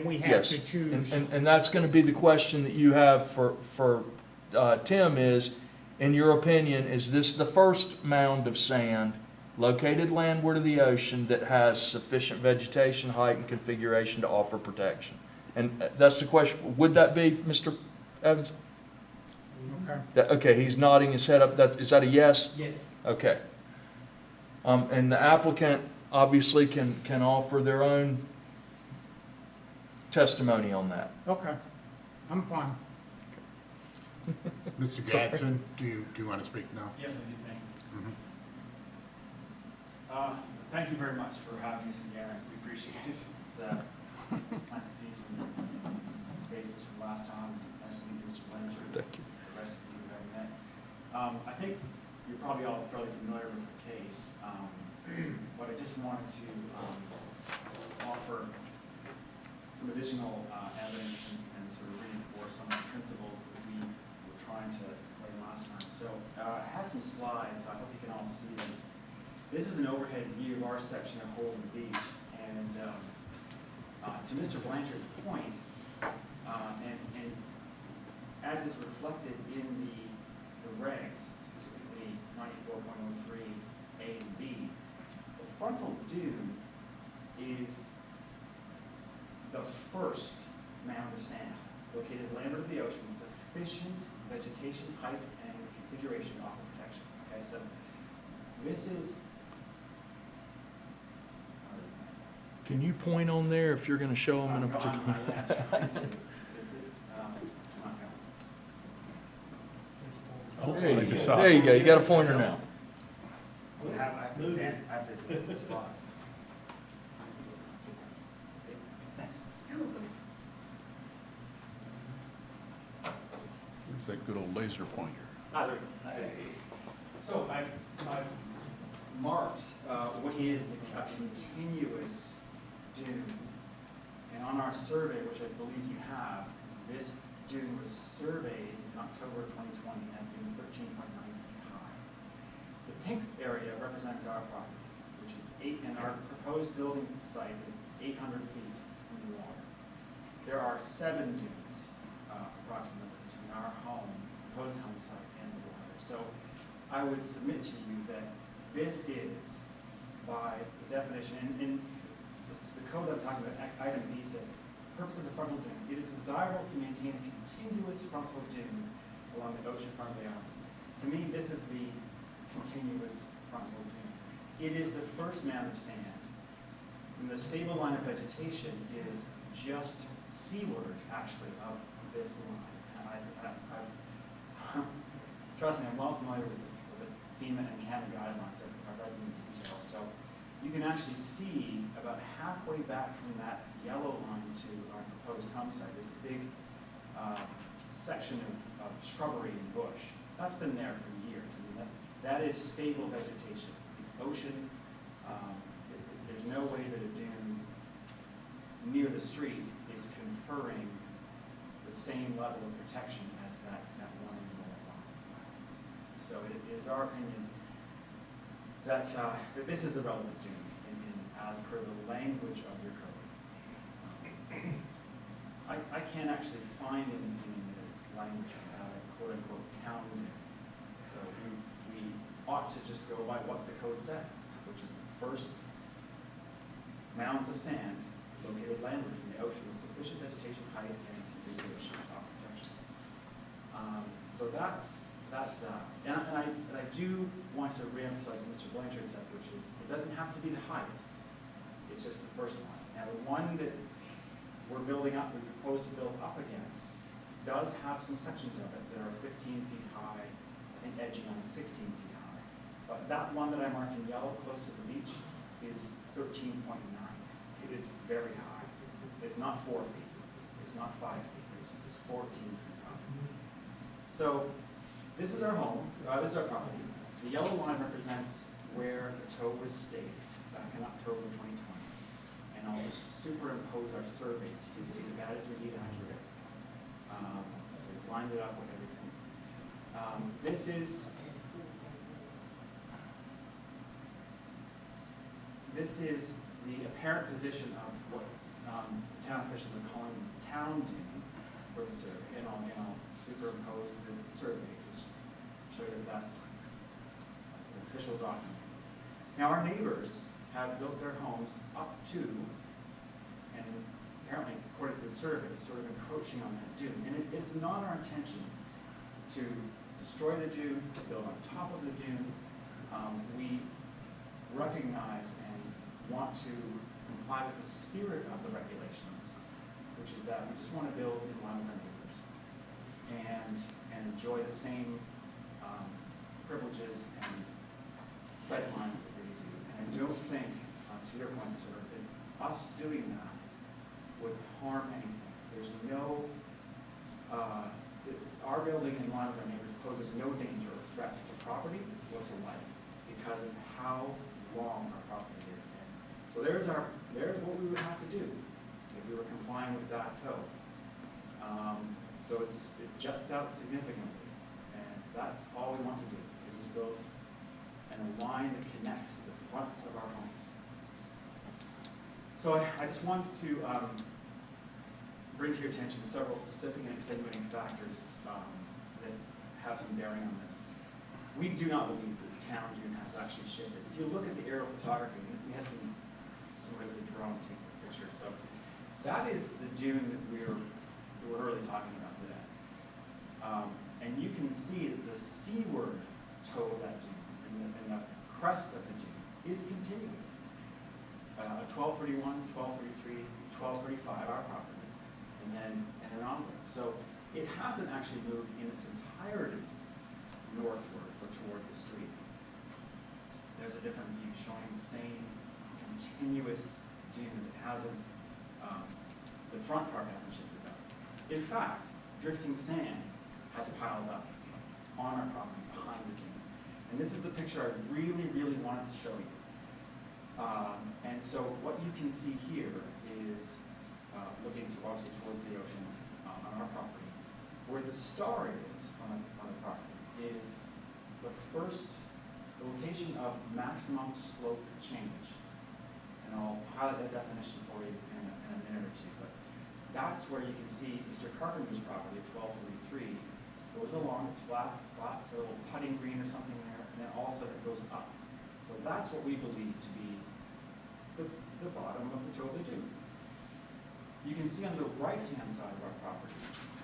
we have yes. to choose. And that's gonna be the question that you have for Tim is, in your opinion, is this the first mound of sand located landward of the ocean that has sufficient vegetation, height, and configuration to offer protection? And that's the question. Would that be, Mr. Evans? Okay. Okay, he's nodding his head up. Is that a yes? Yes. Okay. And the applicant obviously can offer their own testimony on that. Okay, I'm fine. Mr. Gadsden, do you want to speak now? Yes, I do, thank you. Mhm. Thank you very much for having us again, we appreciate it. It's nice to see some faces from last time, nice to meet Mr. Blanchard. Thank you. The rest of you who haven't met. I think you're probably all fairly familiar with the case, but I just wanted to offer some additional evidence and sort of reinforce some of the principles that we were trying to explain last time. So it has some slides, I hope you can all see them. This is an overhead view of our section of Holden Beach, and to Mr. Blanchard's point, and as is reflected in the regs, specifically 94.03 A and B, the frontal dune is the first mound of sand located landward of the ocean, sufficient vegetation, height, and configuration to offer protection. Okay, so this is. Can you point on there if you're gonna show them in a particular? There you go. There you go. You got a pointer now. I have to advance the slides. Thanks. Where's that good old laser pointer? There we go. So I've marked what is a continuous dune. And on our survey, which I believe you have, this dune was surveyed in October of 2020 as being 13.9 feet high. The pink area represents our property, which is and our proposed building site is 800 feet from the water. There are 7 dunes, approximately, between our home, proposed home site, and the water. So I would submit to you that this is, by the definition, and the code I'm talking about, item B says, purpose of the frontal dune, it is desirable to maintain a continuous frontal dune along the ocean front of the island. To me, this is the continuous frontal dune. It is the first mound of sand. And the stable line of vegetation is just seaward, actually, of this line. And trust me, I'm well familiar with the FEMA and Canada guidelines. I've read them in detail. So you can actually see about halfway back from that yellow line to our proposed home site, there's a big section of shrubbery and bush. That's been there for years. I mean, that is stable vegetation. The ocean, there's no way that a dune near the street is conferring the same level of protection as that one in the line. So it is our opinion that this is the relevant dune as per the language of your code. I can't actually find anything in the language about a quote-unquote town dune. So we ought to just go by what the code says, which is the first mounds of sand located landward from the ocean with sufficient vegetation, height, and configuration of protection. So that's that. And I do want to reemphasize what Mr. Blanchard said, which is it doesn't have to be the highest. It's just the first one. Now the one that we propose to build up against does have some sections of it that are 15 feet high, I think edging on 16 feet high. But that one that I marked in yellow close to the beach is 13.9. It is very high. It's not 4 feet. It's not 5 feet. It's 14 feet high. So this is our home. This is our property. The yellow line represents where the tow was staked back in October 2020. And I'll just superimpose our surveys to see that that is indeed accurate. So it lines it up with everything. This is the apparent position of what the town officials are calling the town dune for the survey. And I'll superimpose the survey to show you that that's an official document. Now our neighbors have built their homes up to, and apparently according to the survey, sort of encroaching on that dune. And it's not our intention to destroy the dune, to build on top of the dune. We recognize and want to comply with the spirit of the regulations, which is that we just want to build in line with our neighbors and enjoy the same privileges and sight lines that they do. And I don't think, to your point, sir, that us doing that would harm anything. There's no, our building in line with our neighbors poses no danger or threat to the property or to life because of how long our property is. And so there's what we would have to do if we were complying with that tow. So it juts out significantly, and that's all we want to do is just build and a line that connects the fronts of our homes. So I just want to bring to your attention several specific and extenuating factors that have some bearing on this. We do not believe that the town dune has actually shifted. If you look at the aerial photography, we had somebody with a drone take this picture. So that is the dune that we're really talking about today. And you can see that the seaward toe of that dune and the crest of the dune is continuous. 1231, 1233, 1235, our property, and then onward. So it hasn't actually moved in its entirety northward or toward the street. There's a different view showing the same continuous dune that hasn't, the front part hasn't shifted up. In fact, drifting sand has piled up on our property behind the dune. And this is the picture I really, really wanted to show you. And so what you can see here is, looking obviously towards the ocean on our property, where the star is on the property is the location of maximum slope change. And I'll highlight that definition for you in a minute or two. But that's where you can see Mr. Carpenter's property at 1233 goes along, it's flat, a little putting green or something there, and then all of a sudden it goes up. So that's what we believe to be the bottom of the toe of the dune. You can see on the right-hand side of our property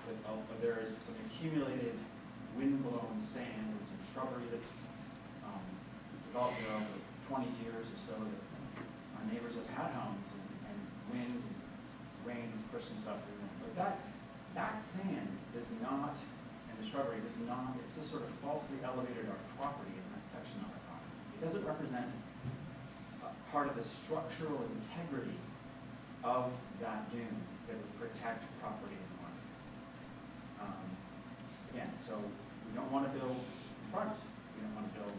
that there is some accumulated wind-blown sand and some shrubbery that's developed there over 20 years or so that our neighbors have had homes and wind and rain has pushed some stuff through them. But that sand does not, and the shrubbery does not, it's just sort of falsely elevated our property in that section of our property. It doesn't represent part of the structural integrity of that dune that would protect property and life. Again, so we don't want to build in front, we don't want to build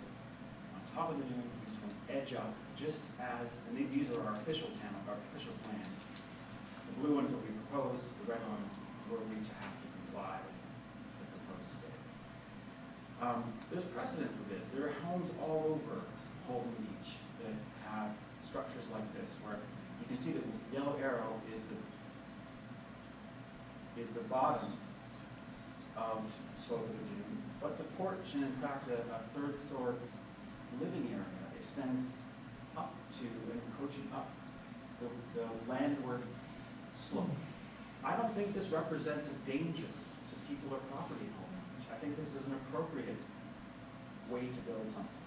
on top of the dune, we just want to edge up, just as, and these are our official plans. The blue ones that we propose, the red ones were we to have to comply with the proposed state. There's precedent for this. There are homes all over Holden Beach that have structures like this, where you can see the yellow arrow is the bottom of the slope of the dune, but the porch and in fact a third floor living area extends up to and encroaching up the landward slope. I don't think this represents a danger to people or property at Holden Beach. I think this is an appropriate way to build something,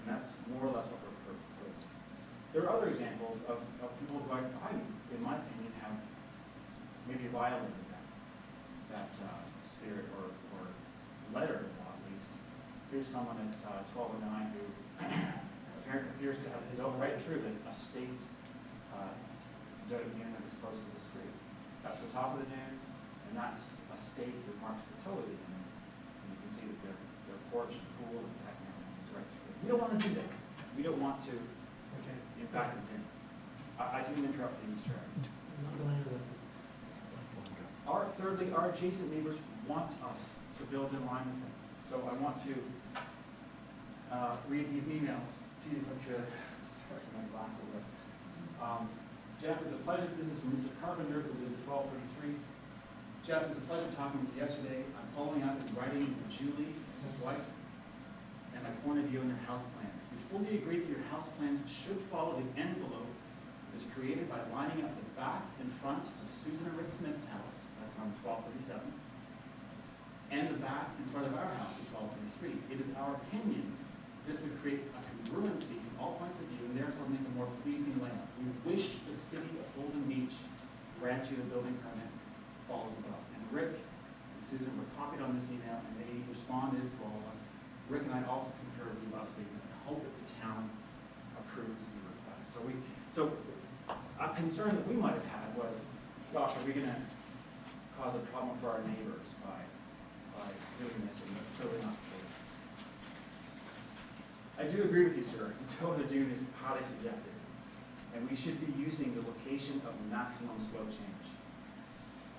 and that's more or less what we're proposing. There are other examples of people who I, in my opinion, have maybe violated that spirit or letter of law, at least. Here's someone at 1209 who appears to have built right through this a state dune that is close to the street. That's the top of the dune, and that's a stake that marks the toe of the dune. And you can see that their porch and pool and deck and everything is right through. We don't want to do that. We don't want to impact the dune. I didn't interrupt you, Mr. Evans. Thirdly, our adjacent neighbors want us to build in line with them. So I want to read these emails to you if I could. Sorry, my glasses are. Jeff, it's a pleasure. This is from Mr. Carpenter, who lives at 1233. Jeff, it's a pleasure talking with you yesterday. I'm following up and writing for Julie, his wife, and my point of view on your house plans. We fully agree that your house plans should follow the envelope that was created by lining up the back and front of Susan and Rick Smith's house, that's on 1237, and the back in front of our house at 1233. It is our opinion this would create a congruency from all points of view and therefore make a more pleasing layout. We wish the city of Holden Beach grant you the building permit falls above. And Rick and Susan were copied on this email and they responded to all of us. Rick and I also concur with you about statement and hope that the town approves your request. So a concern that we might have had was, gosh, are we going to cause a problem for our neighbors by doing this? And that's clearly not the case. I do agree with you, sir. The toe of the dune is highly subjective, and we should be using the location of maximum slope change.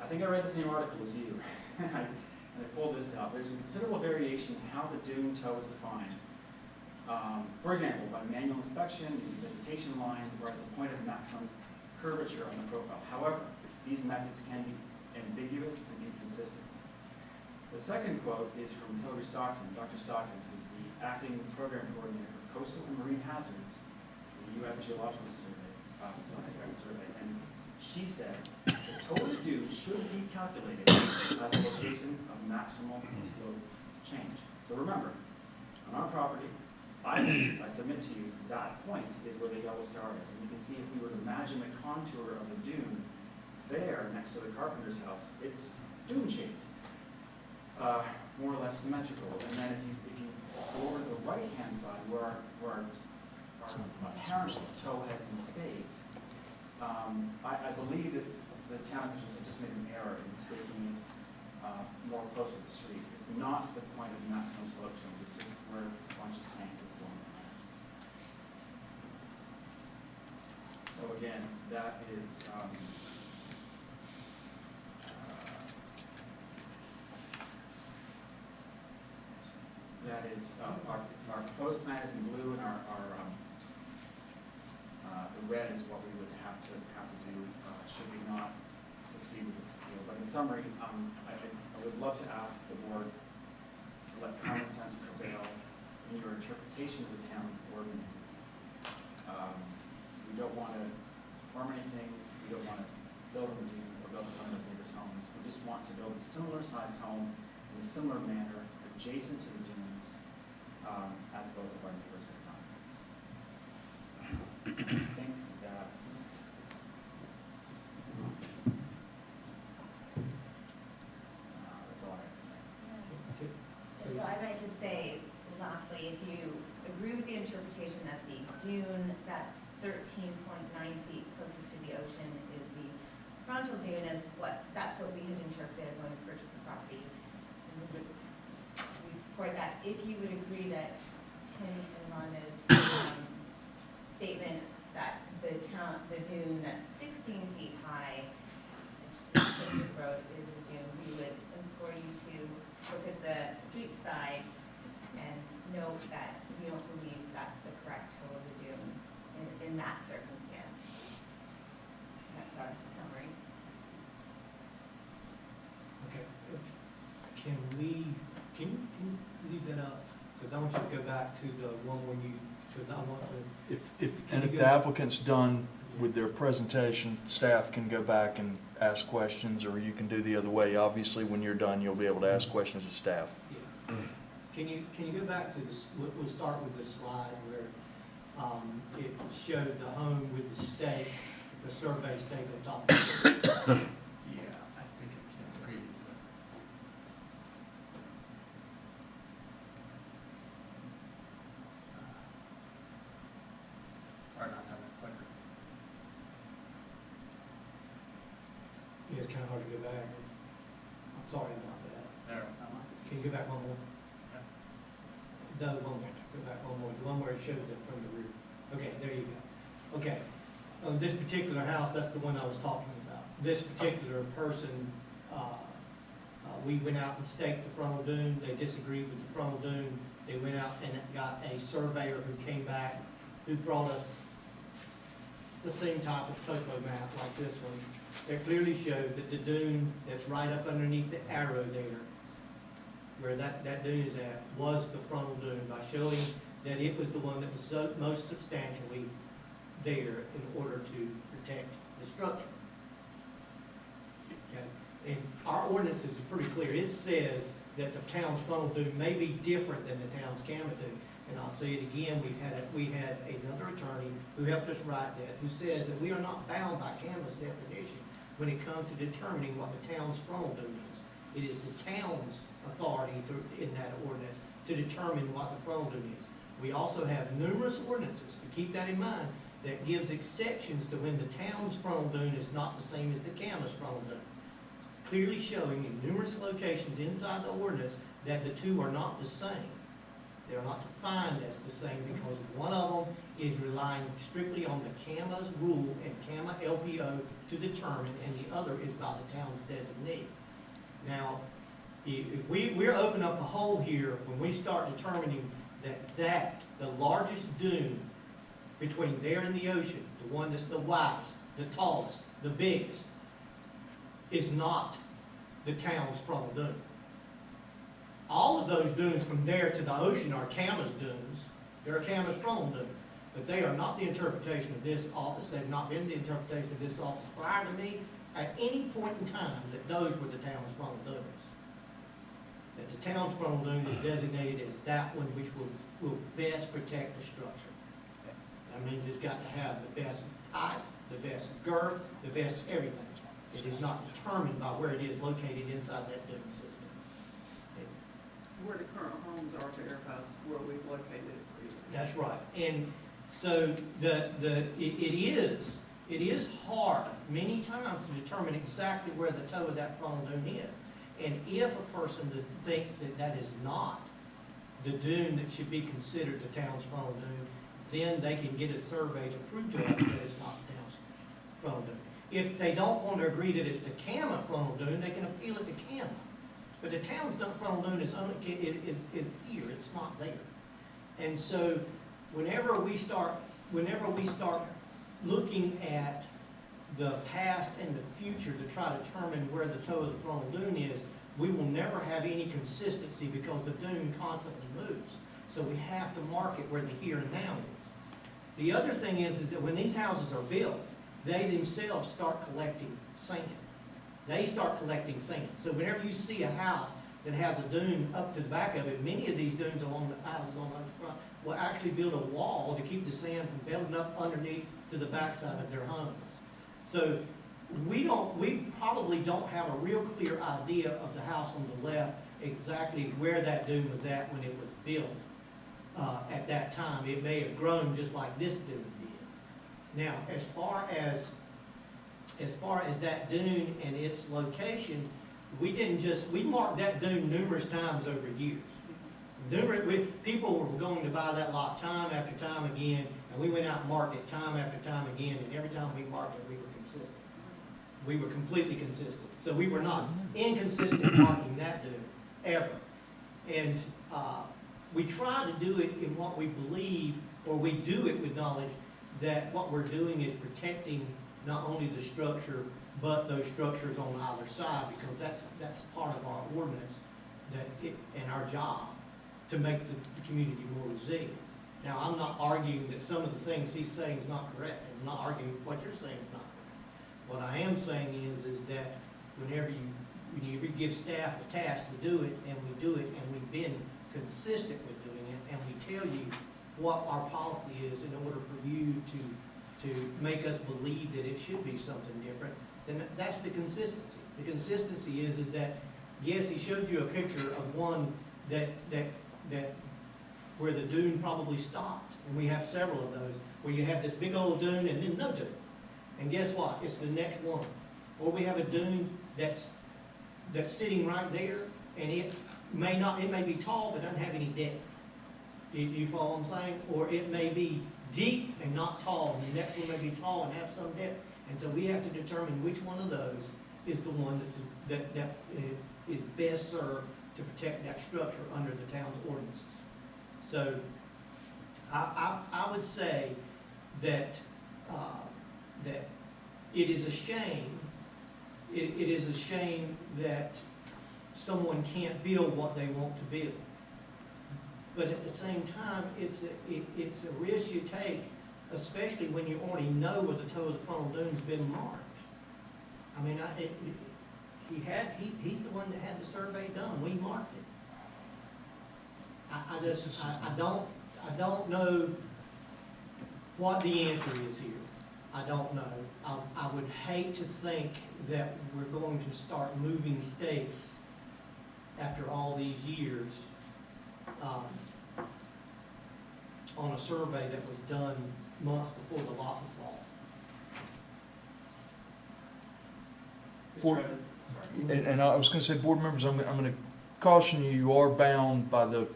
I think I read the same article as you, and I pulled this out. There's a considerable variation in how the dune toe is defined For example, by manual inspection, using vegetation lines, or as a point of maximum curvature on the profile. However, these methods can be ambiguous and inconsistent. The second quote is from Hillary Stockton, Dr. Stockton, who's the acting program coordinator for coastal and marine hazards in the U.S. Geological Survey, and she says, the total due should be calculated as a location of maximal slope change. So remember, on our property, I submit to you, that point is where the yellow star is. And you can see if we were to imagine the contour of the dune there next to the carpenter's house, it's dune-shaped, more or less symmetrical. And then if you go over to the right-hand side where our apparent toe has been staked, I believe that the town officials have just made an error in staking it more close to the street. It's not the point of maximum slope change, it's just where a bunch of sand is blowing around. So again, that is, our proposed plan is in blue, and the red is what we would have to do should we not succeed with this appeal. But in summary, I would love to ask the board to let common sense prevail in your interpretation of the town's ordinances. We don't want to farm anything. We don't want to build a dune or build a home of neighbors' homes. We just want to build a similar sized home in a similar manner adjacent to the dune as both of our neighbors have done. I think that's all I have to say. So I might just say, lastly, if you agree with the interpretation that the dune that's 13.9 feet closest to the ocean is the frontal dune, that's what we had interpreted when we purchased the property. We support that. If you would agree that Tim and Rhonda's statement that the dune that's 16 feet high, District Road is a dune, we would implore you to look at the street side and note that we don't believe that's the correct toe of the dune in that circumstance. That's our summary. Okay. Can you leave that up? Because I want you to go back to the one when you, because I want to. If the applicant's done with their presentation, staff can go back and ask questions, or you can do the other way. Obviously, when you're done, you'll be able to ask questions of staff. Yeah. Can you go back to this, we'll start with the slide where it showed the home with the stake, the survey stake on top of it. Yeah, I think I can agree with that. Or not have that clicker. Yeah, it's kind of hard to go back. I'm sorry about that. There, Can you go back one more? No, one more, go back one more, the one where it shows it from the rear. Okay, there you go. Okay, on this particular house, that's the one I was talking about. This particular person, we went out and staked the frontal dune, they disagreed with the frontal dune. They went out and got a surveyor who came back, who brought us the same type of topo map like this one. That clearly showed that the dune that's right up underneath the arrow there, where that dune is at, was the frontal dune, by showing that it was the one that was most substantially there in order to protect the structure. Okay? And our ordinances are pretty clear. It says that the town's frontal dune may be different than the town's camera dune. And I'll say it again, we had another attorney who helped us write that, who says that we are not bound by CAMA's definition when it comes to determining what the town's frontal dune is. It is the town's authority in that ordinance to determine what the frontal dune is. We also have numerous ordinances, to keep that in mind, that gives exceptions to when the town's frontal dune is not the same as the CAMA's frontal dune. Clearly showing in numerous locations inside the ordinance that the two are not the same. They are not defined as the same because one of them is relying strictly on the CAMA's rule and CAMA LPO to determine, and the other is by the town's designee. Now, if we're opening up a hole here when we start determining that the largest dune between there and the ocean, the one that's the widest, the tallest, the biggest, is not the town's frontal dune. All of those dunes from there to the ocean are Cama's dunes. They're Cama's frontal dune. But they are not the interpretation of this office. They've not been the interpretation of this office prior to me at any point in time that those were the town's frontal dunes. That the town's frontal dune is designated as that one which will best protect the structure. That means it's got to have the best height, the best girth, the best everything. It is not determined by where it is located inside that dune system. Where the current homes are verifies where we've located it for you. That's right. And so it is hard many times to determine exactly where the toe of that frontal dune is. And if a person thinks that that is not the dune that should be considered the town's frontal dune, then they can get a survey to prove to us that it's not the town's frontal dune. If they don't want to agree that it's the Cama frontal dune, they can appeal it to Cama. But the town's frontal dune is here, it's not there. And so whenever we start looking at the past and the future to try to determine where the toe of the frontal dune is, we will never have any consistency because the dune constantly moves. So we have to mark it where the here and now is. The other thing is that when these houses are built, they themselves start collecting sand. They start collecting sand. So whenever you see a house that has a dune up to the back of it, many of these dunes along the houses on those front will actually build a wall to keep the sand from building up underneath to the backside of their homes. So we probably don't have a real clear idea of the house on the left exactly where that dune was at when it was built at that time. It may have grown just like this dune did. Now, as far as that dune and its location, we marked that dune numerous times over years. People were going to buy that lot time after time again, and we went out and marked it time after time again, and every time we marked it, we were consistent. We were completely consistent. So we were not inconsistent marking that dune, ever. And we try to do it in what we believe, or we do it with knowledge that what we're doing is protecting not only the structure, but those structures on either side, because that's part of our ordinance and our job to make the community more resilient. Now, I'm not arguing that some of the things he's saying is not correct. I'm not arguing what you're saying is not correct. What I am saying is that whenever you give staff a task to do it, and we do it, and we've been consistent with doing it, and we tell you what our policy is in order for you to make us believe that it should be something different, then that's the consistency. The consistency is that, yes, he showed you a picture of one that where the dune probably stopped, and we have several of those, where you have this big old dune and then no dune. And guess what? It's the next one. Or we have a dune that's sitting right there, and it may be tall but doesn't have any depth. Do you follow what I'm saying? Or it may be deep and not tall, and the next one may be tall and have some depth. And so we have to determine which one of those is the one that is best served to protect that structure under the town's ordinances. So I would say that that it is a shame. It is a shame that someone can't build what they want to build. But at the same time, it's a risk you take, especially when you already know where the toe of the frontal dune's been marked. I mean, he's the one that had the survey done. We marked it. I don't know what the answer is here. I don't know. I would hate to think that we're going to start moving stakes after all these years on a survey that was done months before the lot was bought. Board- And I was going to say, board members, I'm going to caution you, you are bound by the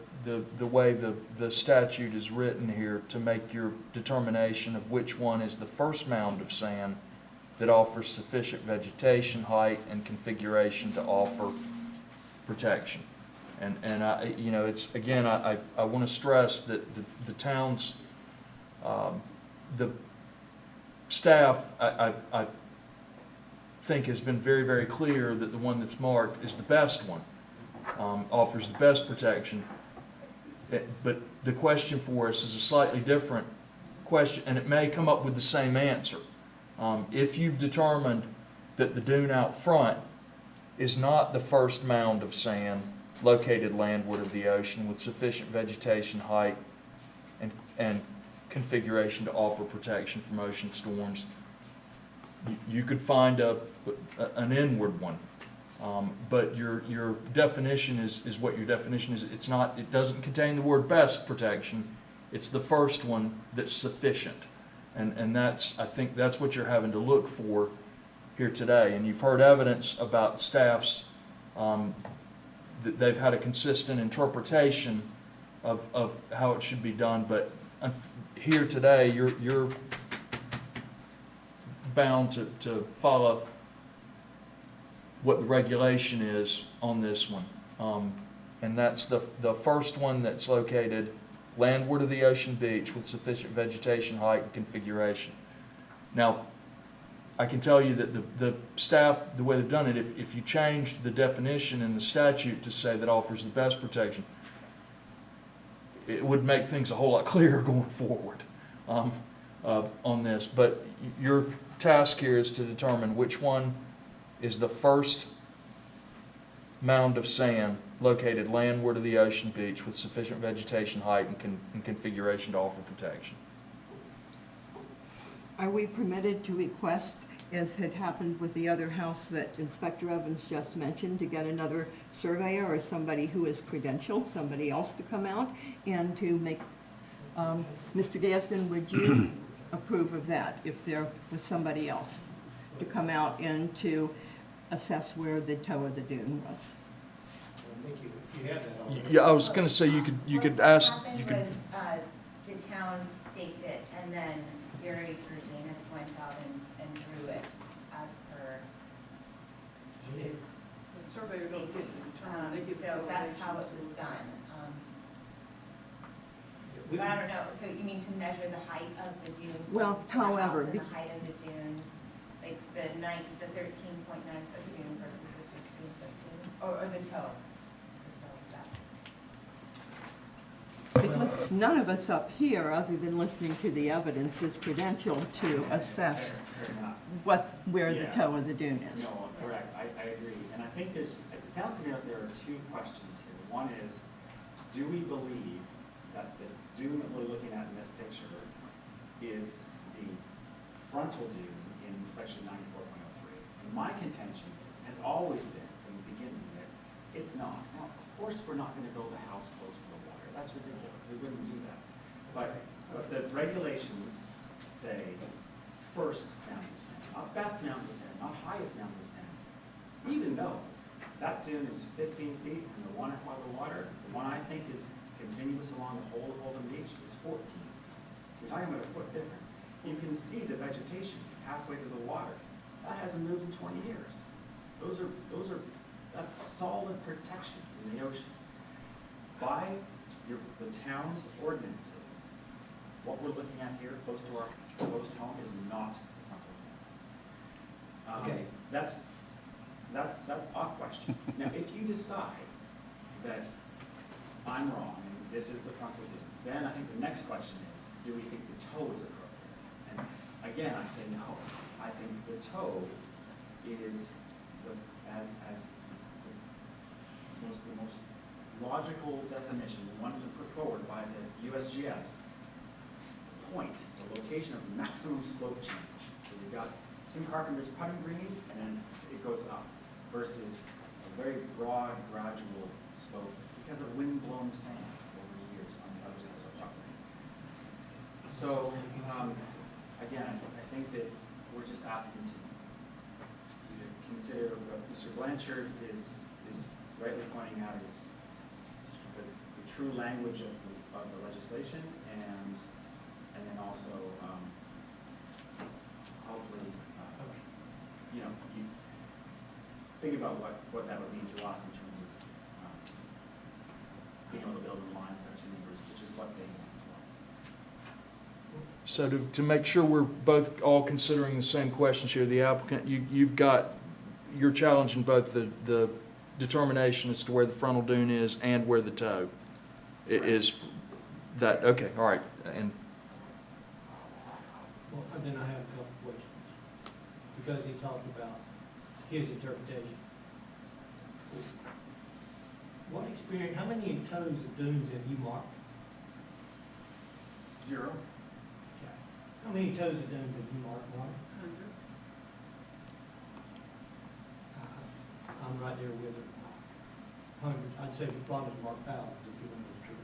way the statute is written here to make your determination of which one is the first mound of sand that offers sufficient vegetation, height, and configuration to offer protection. And I, you know, it's, again, I want to stress that the town's, the staff, I think has been very, very clear that the one that's marked is the best one, offers the best protection. But the question for us is a slightly different question, and it may come up with the same answer. If you've determined that the dune out front is not the first mound of sand located landward of the ocean with sufficient vegetation height and configuration to offer protection from ocean storms, you could find an inward one. But your definition is what your definition is. It's not, it doesn't contain the word best protection. It's the first one that's sufficient. And that's, I think that's what you're having to look for here today. And you've heard evidence about staff's, that they've had a consistent interpretation of how it should be done. But here today, you're bound to follow what the regulation is on this one. And that's the first one that's located landward of the ocean beach with sufficient vegetation height and configuration. Now, I can tell you that the staff, the way they've done it, if you changed the definition in the statute to say that offers the best protection, it would make things a whole lot clearer going forward on this. But your task here is to determine which one is the first mound of sand located landward of the ocean beach with sufficient vegetation height and configuration to offer protection. Are we permitted to request, as had happened with the other house that Inspector Evans just mentioned, to get another surveyor or somebody who is credentialed, somebody else to come out and to make, Mr. Gaston, would you approve of that if there was somebody else to come out and to assess where the toe of the dune was? I think you have that already. Yeah, I was going to say you could ask. What happened was, the town staked it, and then Gary Cardenas went out and drew it as per his The surveyor don't get to determine, they give so that's how it was done. But I don't know, so you mean to measure the height of the dune? Well, versus the house however, and the height of the dune, like the 13.9 foot dune versus the 16 foot dune, or the toe? The toe is that. Because none of us up here, other than listening to the evidence, is credentialed to assess Fair enough. where the Yeah. toe of the dune is. No, correct, I agree. And I think it sounds to me like there are two questions here. One is, do we believe that the dune that we're looking at in this picture is the frontal dune in section 94.03? And my contention has always been from the beginning that it's not. Now, of course, we're not going to build a house close to the water. That's ridiculous. We wouldn't do that. But the regulations say first mounds of sand, not best mounds of sand, not highest mounds of sand. Even though that dune is 15 feet and the one by the water, the one I think is continuous along the whole of Holden Beach is 14. You're talking about a foot difference. You can see the vegetation halfway to the water. That hasn't moved in 20 years. That's solid protection in the ocean. By the town's ordinances, what we're looking at here, close to our proposed home, is not the frontal dune. Okay. That's a question. Now, if you decide that I'm wrong and this is the frontal dune, then I think the next question is, do we think the toe is appropriate? And again, I say no. I think the toe is as the most logical definition, the one that's been put forward by the USGS, point, the location of maximum slope change. So you've got Tim Carpenter's putting green, and then it goes up, versus a very broad, gradual slope because of wind-blown sand over the years on the other side of properties. So, again, I think that we're just asking to consider what Mr. Blanchard is rightly pointing out is the true language of the legislation, and then also hopefully you think about what that would mean to us in terms of what they want as well. So to make sure we're both all considering the same questions here, the applicant, you've got, you're challenging both the determination as to where the frontal dune is and where the toe is. That, okay, all right, and Well, and then I have a couple questions, because he talked about his interpretation. What experience, how many toes of dunes have you marked? 0. Okay. How many toes of dunes have you marked, Mark? Hundreds. I'm right there with it. Hundreds, I'd say we probably mark thousands if you want to be true.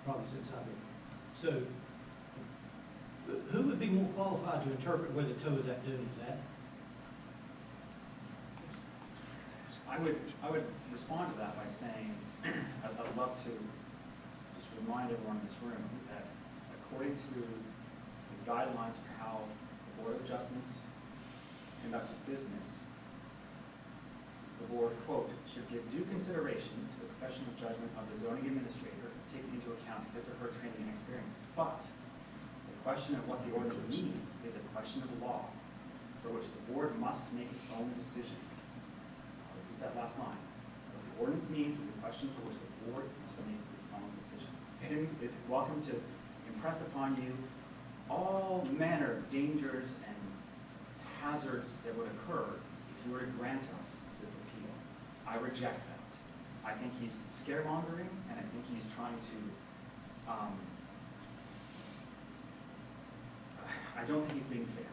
Probably since I've been here. So, who would be more qualified to interpret where the toe of that dune is at? I would respond to that by saying, I'd love to just remind everyone in this room that according to the guidelines for how the Board of Adjustments conducts its business, the board, quote, should give due consideration to the professional judgment of the zoning administrator, taking into account his or her training and experience. But the question of what the ordinance means is a question of law, for which the board must make its own decision. I'll repeat that last line. What the ordinance means is a question for which the board must make its own decision. Tim is welcome to impress upon you all manner of dangers and hazards that would occur if you were to grant us this appeal. I reject that. I think he's scaremongering, and I think he's trying to, I don't think he's being fair.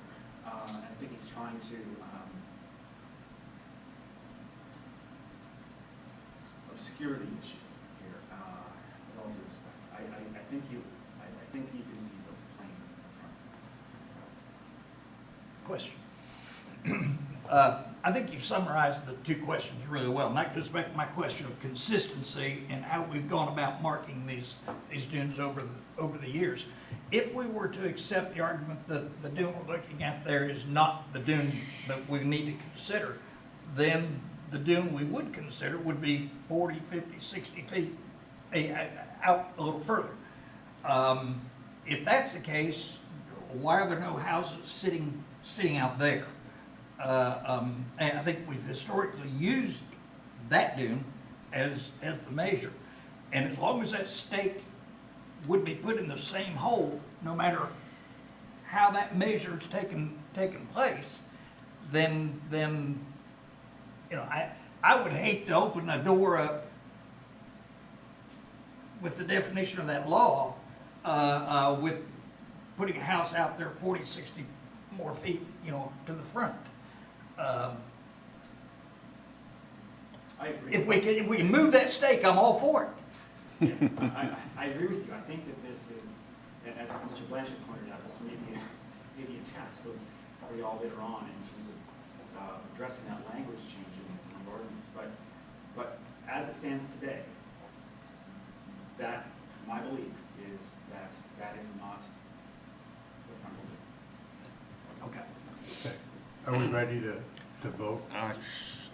I think he's trying to obscure the issue here, with all due respect. I think you can see what's plain in front. Question. I think you've summarized the two questions really well, and that goes back to my question of consistency and how we've gone about marking these dunes over the years. If we were to accept the argument that the dune we're looking at there is not the dune that we need to consider, then the dune we would consider would be 40, 50, 60 feet out a little further. If that's the case, why are there no houses sitting out there? And I think we've historically used that dune as the measure. And as long as that stake would be put in the same hole, no matter how that measure's taken place, then you know, I would hate to open a door up with the definition of that law, with putting a house out there 40, 60 more feet, you know, to the front. I agree. If we can move that stake, I'm all for it. Yeah, I agree with you. I think that this is, and as Mr. Blanchard pointed out, this may be a task for you all later on in terms of addressing that language change in the ordinance. But as it stands today, that my belief is that that is not the frontal dune. Okay. Okay. Are we ready to vote?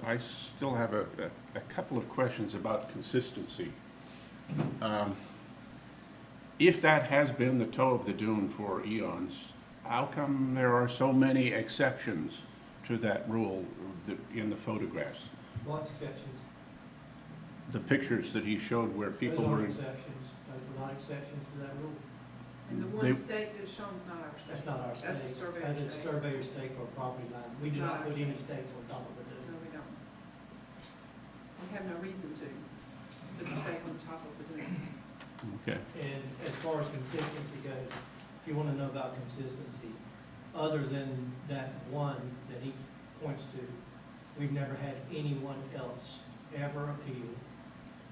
I still have a couple of questions about consistency. If that has been the toe of the dune for eons, how come there are so many exceptions to that rule in the photographs? What exceptions? The pictures that he showed where people Those were aren't in. exceptions. Those are not exceptions to that rule. And the They- one stake that's shown is not our stake. That's not our stake. That's a surveyor's That is stake. surveyor's stake for a property line. We do It's not not put our any stake. stakes on top of the No, dune. we don't. We have no reason to put the stake on top of the dune. Okay. And as far as consistency goes, if you want to know about consistency, other than that one that he points to, we've never had anyone else ever appeal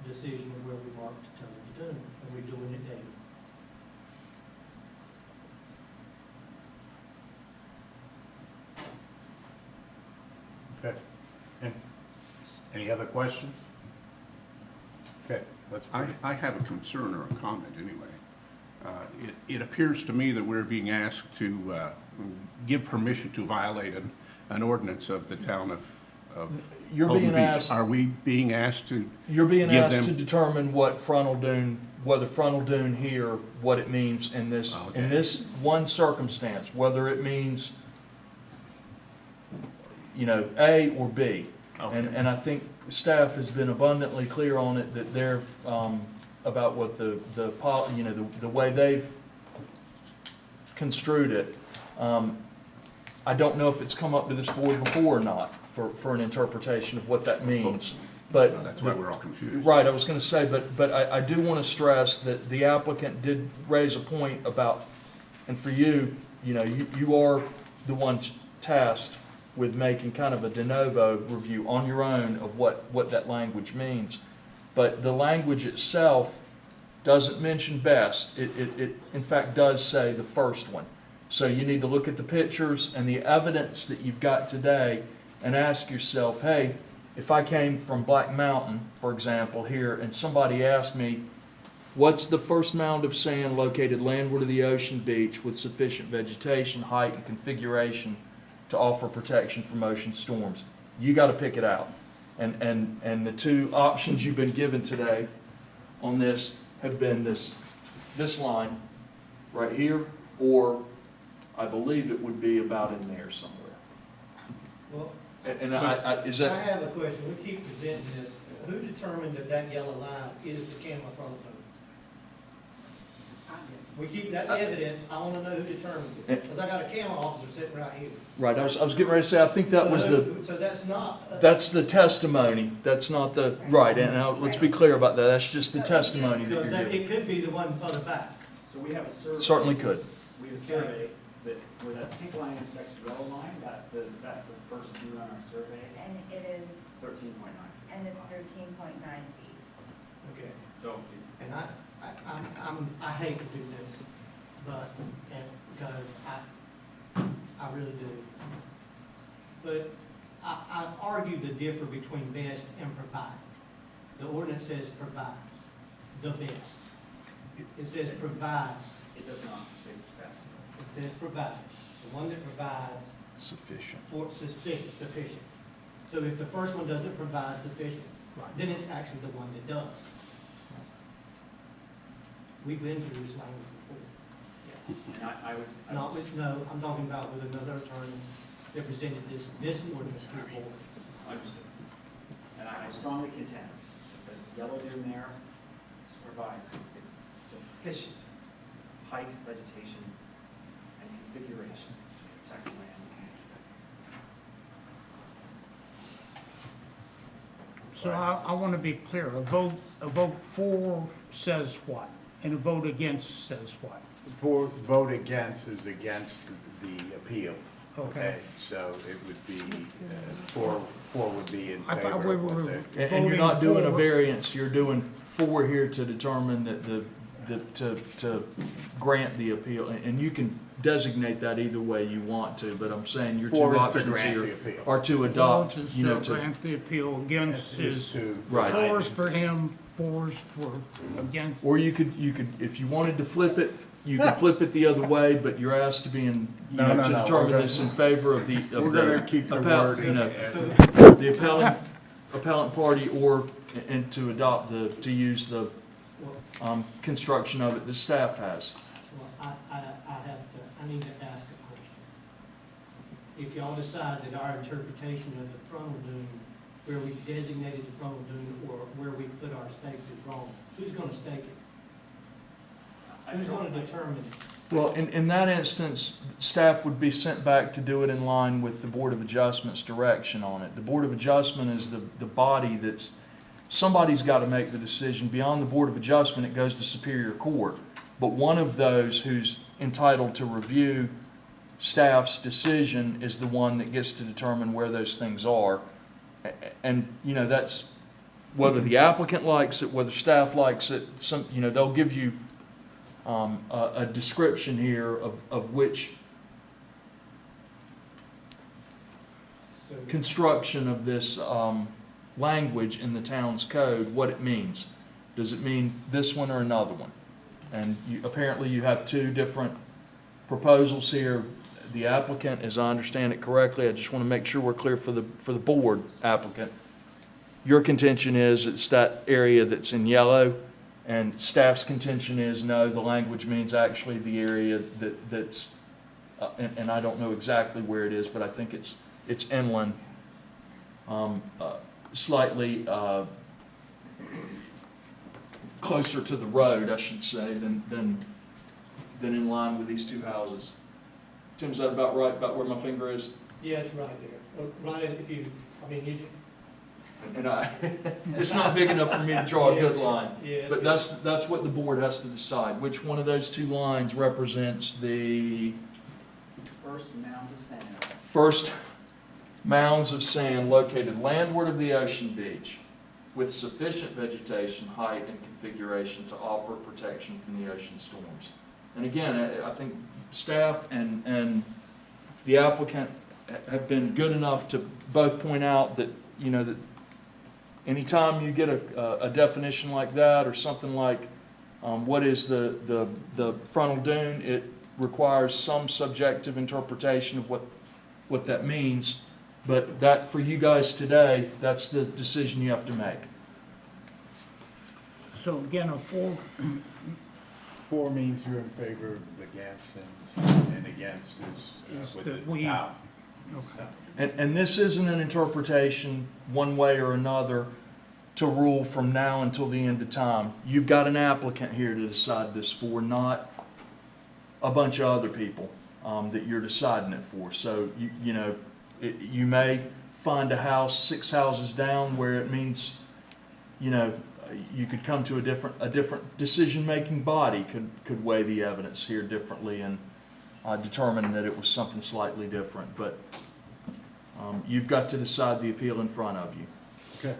decision of where we marked the toe of the dune, and we're doing it daily. Okay. And any other questions? Okay, let's. I have a concern or a comment anyway. It appears to me that we're being asked to give permission to violate an ordinance of the town of You're Holden being Beach. asked, Are we being asked to, you're being give asked them- to determine what frontal dune, whether frontal dune here, what it means in this, in Okay. this one circumstance, whether it means, you know, A or B. And I think staff has been abundantly clear on it, that they're, about what you know, the way they've construed it. I don't know if it's come up to this board before or not, for an interpretation of what that means, but. that's why we're all confused. Right, I was gonna say, but I do wanna stress that the applicant did raise a point about, and for you, you know, you are the ones tasked with making kind of a de novo review on your own of what that language means. But the language itself doesn't mention best. It in fact does say the first one. So you need to look at the pictures and the evidence that you've got today and ask yourself, hey, if I came from Black Mountain, for example, here, and somebody asked me, what's the first mound of sand located landward of the ocean beach with sufficient vegetation, height, and configuration to offer protection from ocean storms? You got to pick it out. And the two options you've been given today on this have been this line right here, or I believe it would be about in there somewhere. Well, And is I that, have a question. We keep presenting this. Who determined that that yellow line is the camera frontal dune? We keep, that's evidence. I want to know who determined it. Because I got a camera officer sitting right here. right, I was getting ready to say, I think that was So that's not. that's the testimony, that's not the, right, and now, let's be clear about that, that's just the testimony that Because you're giving. it could be the one further back. So we have a survey. Certainly could. We have a survey that, where that pink line intersects the yellow line, that's the first dune on our survey, And it is, 13.9. and it's 13.9 feet. Okay. So And I hate to do this, but, because I really do. But I argue the differ between best and provide. The ordinance says provides, the best. It says provides, it does not say best. it says provides. The one that provides Sufficient. for sufficient. So if the first one doesn't provide sufficient, then it's actually the one that does. We've been through this language before. Yes. And I would. Not with, no, I'm talking about with another attorney that presented this ordinance to the board. Understood. And I strongly contend that the yellow dune there provides it's sufficient height, vegetation, and configuration to protect the land. So I want to be clear, a vote for says what? And a vote against says what? For vote against is against the appeal. Okay. So it would be, four would be in I thought favor we of what were they. And you're not doing a voting for- variance, you're doing 4 here to determine to grant the appeal, and you can designate that either way you want to, but I'm saying your 2 4 is to options grant here the appeal. are to adopt, Vote is you know, to to, grant the appeal, against is to. Right. fours for him, fours for against. or you could, if you wanted to flip it, you could flip it the other way, but you're asked to be in, you No, know, no, to no, we're determine gonna- this in favor of the, We're gonna keep the appellant, word. you know, So, the appellant party, or, and to adopt to use the, well, construction of it the staff has. well, I need to ask a question. If y'all decide that our interpretation of the frontal dune, where we designated the frontal dune or where we put our stakes is wrong, who's gonna stake it? Who's gonna determine it? Well, in that instance, staff would be sent back to do it in line with the Board of Adjustment's direction on it. The Board of Adjustment is the body that's, somebody's got to make the decision. Beyond the Board of Adjustment, it goes to Superior Court. But one of those who's entitled to review staff's decision is the one that gets to determine where those things are. And, you know, that's, whether the applicant likes it, whether staff likes it, some, you know, they'll give you a description here of which So, construction of this language in the town's code, what it means. Does it mean this one or another one? And apparently you have 2 different proposals here. The applicant, as I understand it correctly, I just want to make sure we're clear for the board applicant, Your contention is it's that area that's in yellow, and staff's contention is no, the language means actually the area that's, and I don't know exactly where it is, but I think it's inland, slightly closer to the road, I should say, than in line with these two houses. Tim, is that about right, about where my finger is? Yeah, it's right there. Right, if you, I mean, you, And it's not big enough for me to draw a good line. yeah. But that's what the board has to decide. Which one of those two lines represents the First mounds of sand. first mounds of sand located landward of the ocean beach with sufficient vegetation, height, and configuration to offer protection from the ocean storms. And again, I think staff and the applicant have been good enough to both point out that, you know, that anytime you get a definition like that, or something like what is the frontal dune, it requires some subjective interpretation of what that means. But that, for you guys today, that's the decision you have to make. So again, a 4, 4 means you're in favor of the Gadsden's, and against Is is with that the we- town. okay. And this isn't an interpretation, one way or another, to rule from now until the end of time. You've got an applicant here to decide this for, not a bunch of other people that you're deciding it for. So, you know, you may find a house 6 houses down where it means, you know, you could come to a different decision-making body could weigh the evidence here differently and determine that it was something slightly different. But you've got to decide the appeal in front of you. Okay,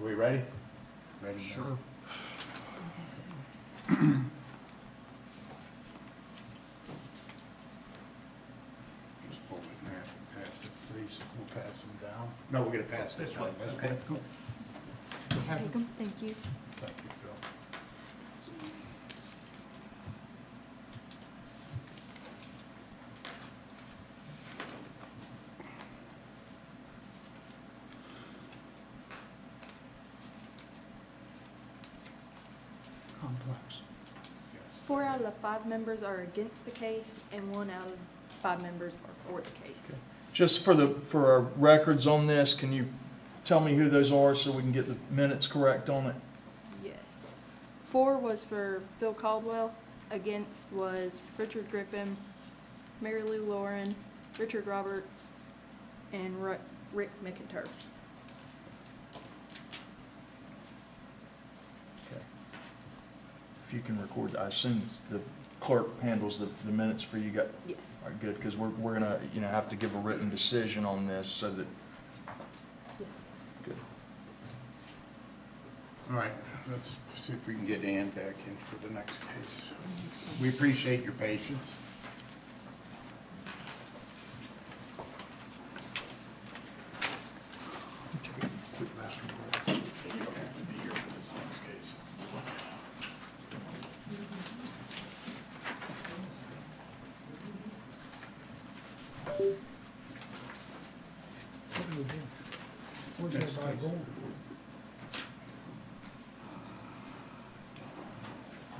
are we ready? Ready? Sure. Just fold it in half and pass it, please. We'll pass them down. No, we're gonna pass this one. This way. Take 'em. Thank you. Thank you, Phil. Complex. Yes. 4 out of the 5 members are against the case, and 1 out of 5 members are for the case. Just for our records on this, can you tell me who those are so we can get the minutes correct on it? Yes. 4 was for Bill Caldwell, against was Richard Griffin, Mary Lou Lauren, Richard Roberts, and Rick McIntyre. Okay. If you can record, I assume the clerk handles the minutes for you guys. Yes. All right, good, because we're gonna, you know, have to give a written decision on this so that, Yes. good. All right, let's see if we can get Ann back in for the next case. We appreciate your patience. Quick bathroom break. You don't have to be here for this next case. What do we do? Where's everybody going?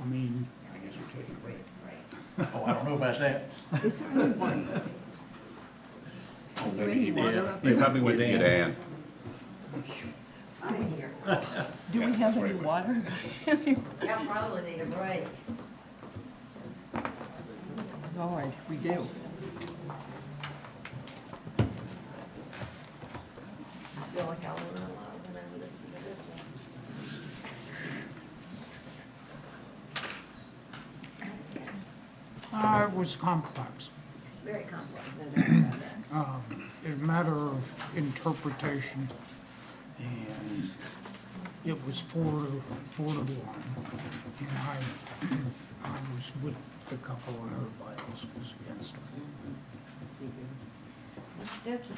I mean, I guess we're taking a break. Oh, I don't know about that. Is there any water? Is there any water up You there? probably went to get Ann. I didn't hear. Do we have any water? Y'all probably need a break. Lord, we do. I feel like I went on a lot when I listened to this one. it was complex. Very complex, no doubt about that. It's a matter of interpretation, and it was 4 to 1. And I was with the couple, and everybody else was against it. Okey-dokey.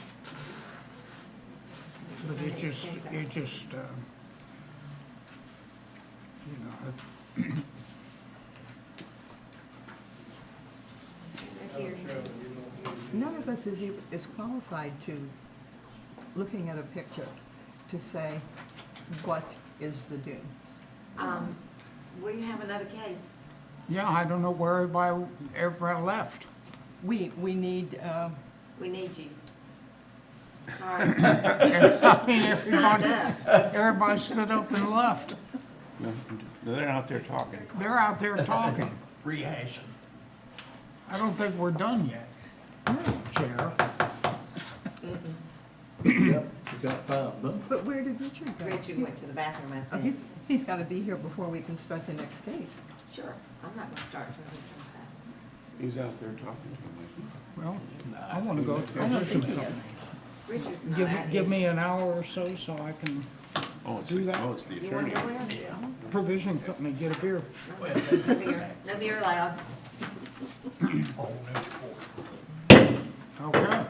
But it just, you know, None of us is qualified to, looking at a picture, to say what is the dune. We have another case. Yeah, I don't know where everybody left. We need, We need you. Sorry. I mean, Signed everybody stood up and left. No, they're out there talking. They're out there talking. Rehashing. I don't think we're done yet, Chair. but where did Richard go? Richard went to the bathroom, I Oh, think. he's got to be here before we can start the next case. Sure, I'm not gonna start till he comes back. He's out there talking to them. Well, I want to go. I don't think he is. Richard's not out Give yet. me an hour or so I can Oh, it's Do that? oh, it's the You wanna attorney. go in? provision company get a beer. No beer, no beer allowed. Okay.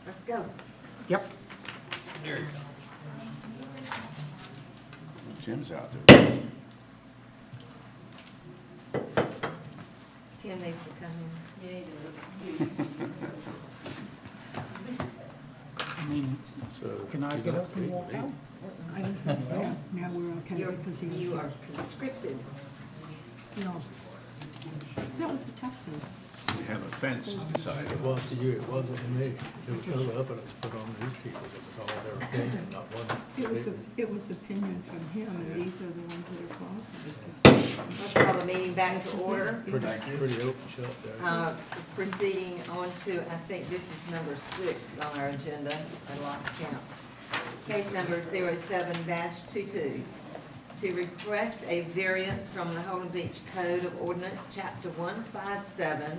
Let's go. Yep. There you go. Tim's out there. Tim needs to come in. I mean, can I get up and walk out? I don't think so. Now we're okay You're, because he was you here. are conscripted. No. That was a testing. We have a fence inside. It was to you, it wasn't to me. It was no evidence put on these people, it was all their opinion, not one. It was opinion from him, and these are the ones that are qualified. We'll call the meeting back to order. Pretty open shut there. Proceeding on to, I think this is number 6 on our agenda. I lost count. Case number 07-22. To request a variance from the Holden Beach Code of Ordinance, Chapter 157,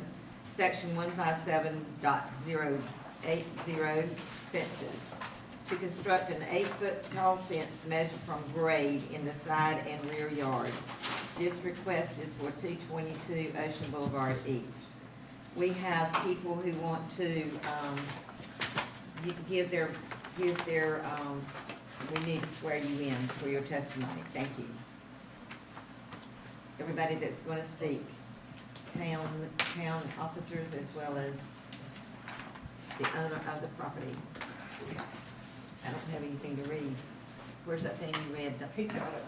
Section 157.080, fences, to construct an 8-foot tall fence measured from grade in the side and rear yard. This request is for 222 Ocean Boulevard East. We have people who want to give their, we need to swear you in for your testimony. Thank you. Everybody that's going to speak, town officers as well as the owner of the property. I don't have anything to read. Where's that thing you read? He's got it.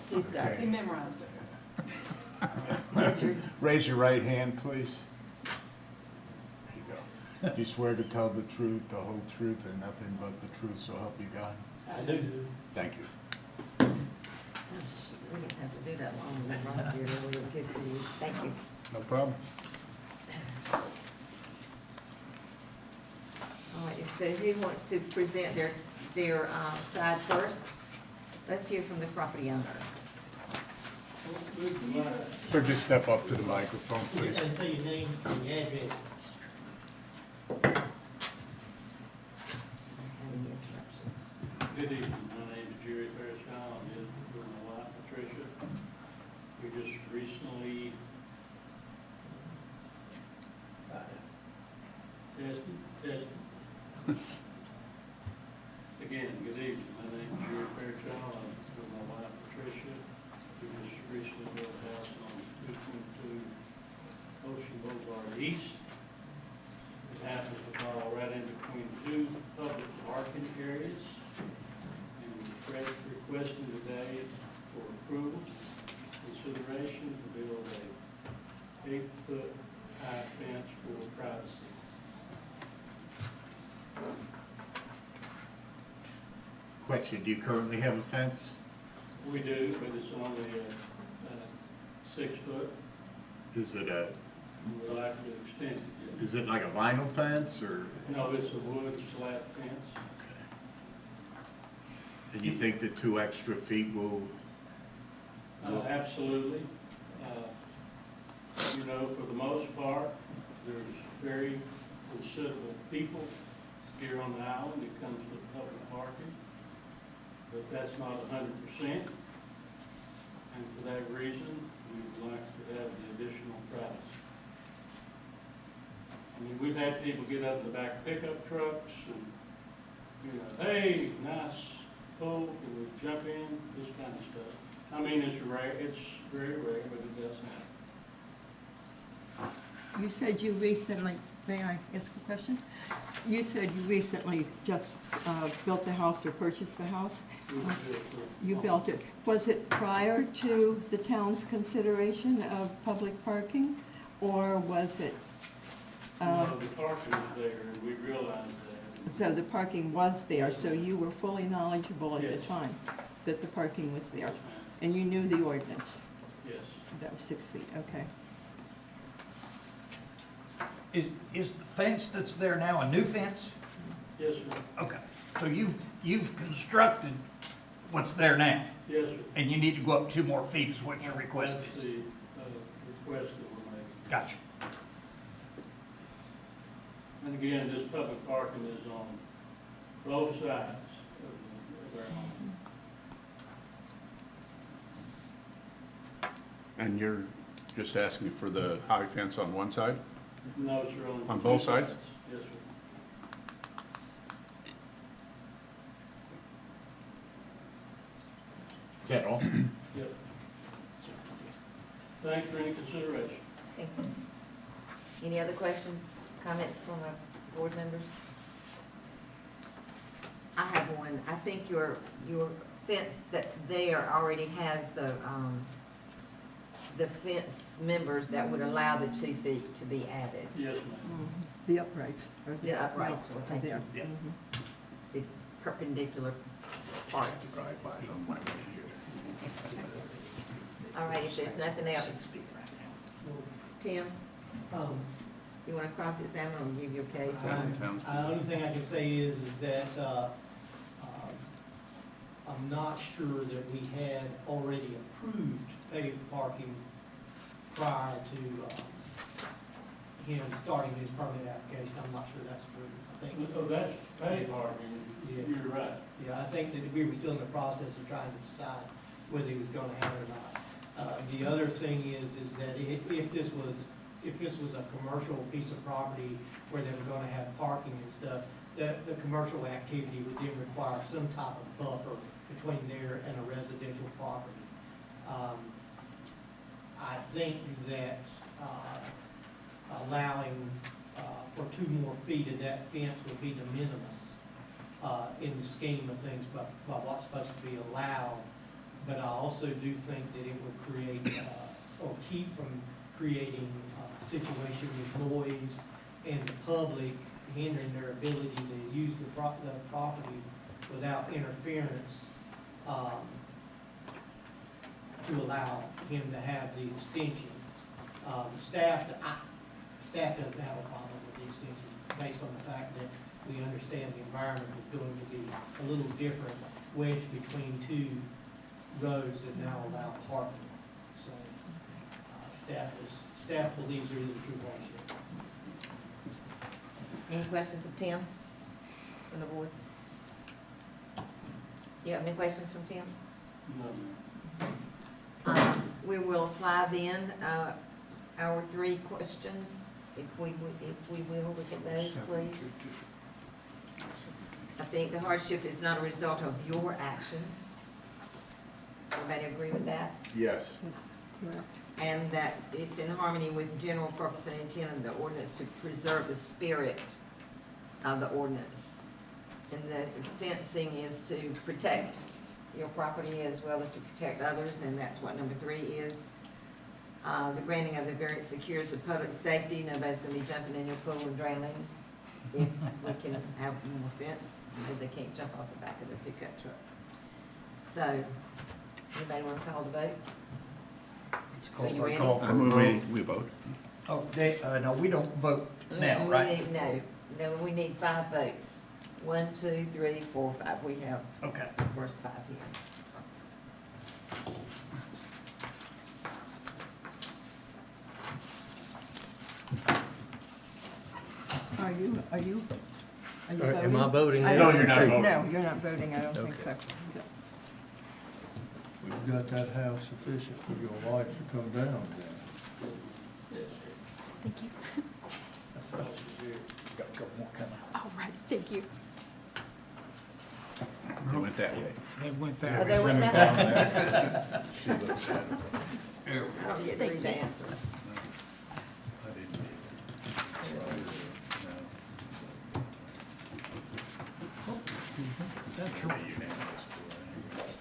He's got it. He memorized it. Richard? Raise your right hand, please. There you go. Do you swear to tell the truth, the whole truth, and nothing but the truth, so help you God? I do. Thank you. We didn't have to do that long. We were right here. We were good for you. Thank you. No problem. All right, so who wants to present their side first? Let's hear from the property owner. Sir, just step up to the microphone, please. And say your name and your address. Any interruptions? Good evening, my name is Jerry Fairchild, I'm here with my wife Patricia. We just recently tested. Again, good evening, my name is Jerry Fairchild, I'm with my wife Patricia. We just recently built a house on 222 Ocean Boulevard East. It happens to fall right in between 2 public parking areas. And we're requesting today for approval, consideration to build a 8-foot high fence for privacy. Question, do you currently have a fence? We do, but it's only 6 foot. Is it a, We'd like to extend it. is it like a vinyl fence, or? No, it's a wood slat fence. And you think the 2 extra feet will? Absolutely. You know, for the most part, there's very considerable people here on the island that comes to public parking, but that's not 100%. And for that reason, we would like to have the additional privacy. I mean, we've had people get up in the back pickup trucks and, you know, hey, nice pool, can we jump in, this kind of stuff. I mean, it's rare, it's very rare, but it does happen. You said you recently May I ask a question? You said you recently just built the house or purchased the house. You built it. Was it prior to the town's consideration of public parking, or was it? No, the parking was there, and we realized that. So the parking was there, so you were fully knowledgeable at the Yes. time that the parking was there, Yes, and you knew the ordinance. Yes. That was 6 feet, okay. Is the fence that's there now a new fence? Yes, sir. Okay, so you've constructed what's there now, Yes, sir. and you need to go up 2 more feet is what your request That's is? the request that we're making. Gotcha. And again, this public parking is on both sides of our home. And you're just asking for the high fence on one side? No, sir, On two both sides? Yes, sir. Is that all? Yep. Thanks for any consideration. Thank you. Any other questions, comments from our board members? I have one. I think your fence that's there already has the fence members that would allow the 2 feet to be added. Yes, ma'am. The uprights are The there. uprights were, Are thank you. there. Yeah. Mhm. The perpendicular parts. All right, if there's nothing else, Tim, you want to cross-examine or give your case? The only thing I can say is that I'm not sure that we had already approved paved parking prior to him starting his permit application. I'm not sure that's true. I think, Oh, that's paid parking. Yeah. You're right. yeah, I think that we were still in the process of trying to decide whether he was gonna have it or not. The other thing is that if this was a commercial piece of property where they were gonna have parking and stuff, the commercial activity would then require some type of buffer between there and a residential property. I think that allowing for 2 more feet of that fence would be the minimus in the scheme of things, by what's supposed to be allowed. But I also do think that it would create, or keep from creating a situation with noise and the public hindering their ability to use the property without interference, to allow him to have the extension. Staff doesn't have a problem with the extension, based on the fact that we understand the environment is going to be a little different, wedged between 2 roads that now allow parking. So, staff believes there is a true hardship. Any questions of Tim from the board? You have any questions from Tim? No, ma'am. We will apply then our 3 questions, if we will, look at those, please. I think the hardship is not a result of your actions. Everybody agree with that? Yes. That's correct. And that it's in harmony with general purpose and intent of the ordinance to preserve the spirit of the ordinance. And the fencing is to protect your property as well as to protect others, and that's what number 3 is. The granting of the variance secures the public safety. Nobody's gonna be jumping in your pool and drowning. If we can have more fence, maybe they can't jump off the back of the pickup truck. So, anybody wanna call the vote? Are you ready? I move we vote. Oh, no, we don't vote now, We right? need- No, we need 5 votes. 1, 2, 3, 4, 5. We have Okay. the first 5 here. Are you voting? Am I voting? I now? don't you're not think so. voting. No, you're not voting, I don't think so. Okay. We've got that house sufficient for your wife to come down then. Yes, sir. Thank you. House is here. Got a couple more coming. All right, thank you. They went that way. They went Oh, that they way. went that way? She looks at it. Here we I don't get to read the answer. I didn't. That's right.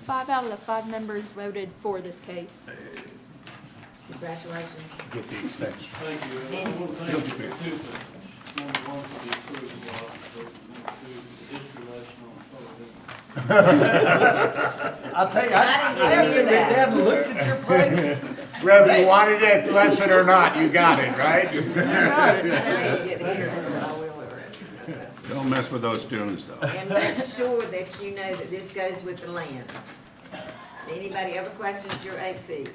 5 out of the 5 members voted for this case. Congratulations. Get the extension. Thank you. And I want to thank you for two things. Number one, for the approval of, number two, the history lesson on Holden. I'll tell you, I actually went down and looked at your place. Whether you wanted that lesson or not, you got it, right? I didn't get here, but I will the rest of it. Don't mess with those dunes, though. And make sure that you know that this goes with the land. Anybody ever questions your 8 feet,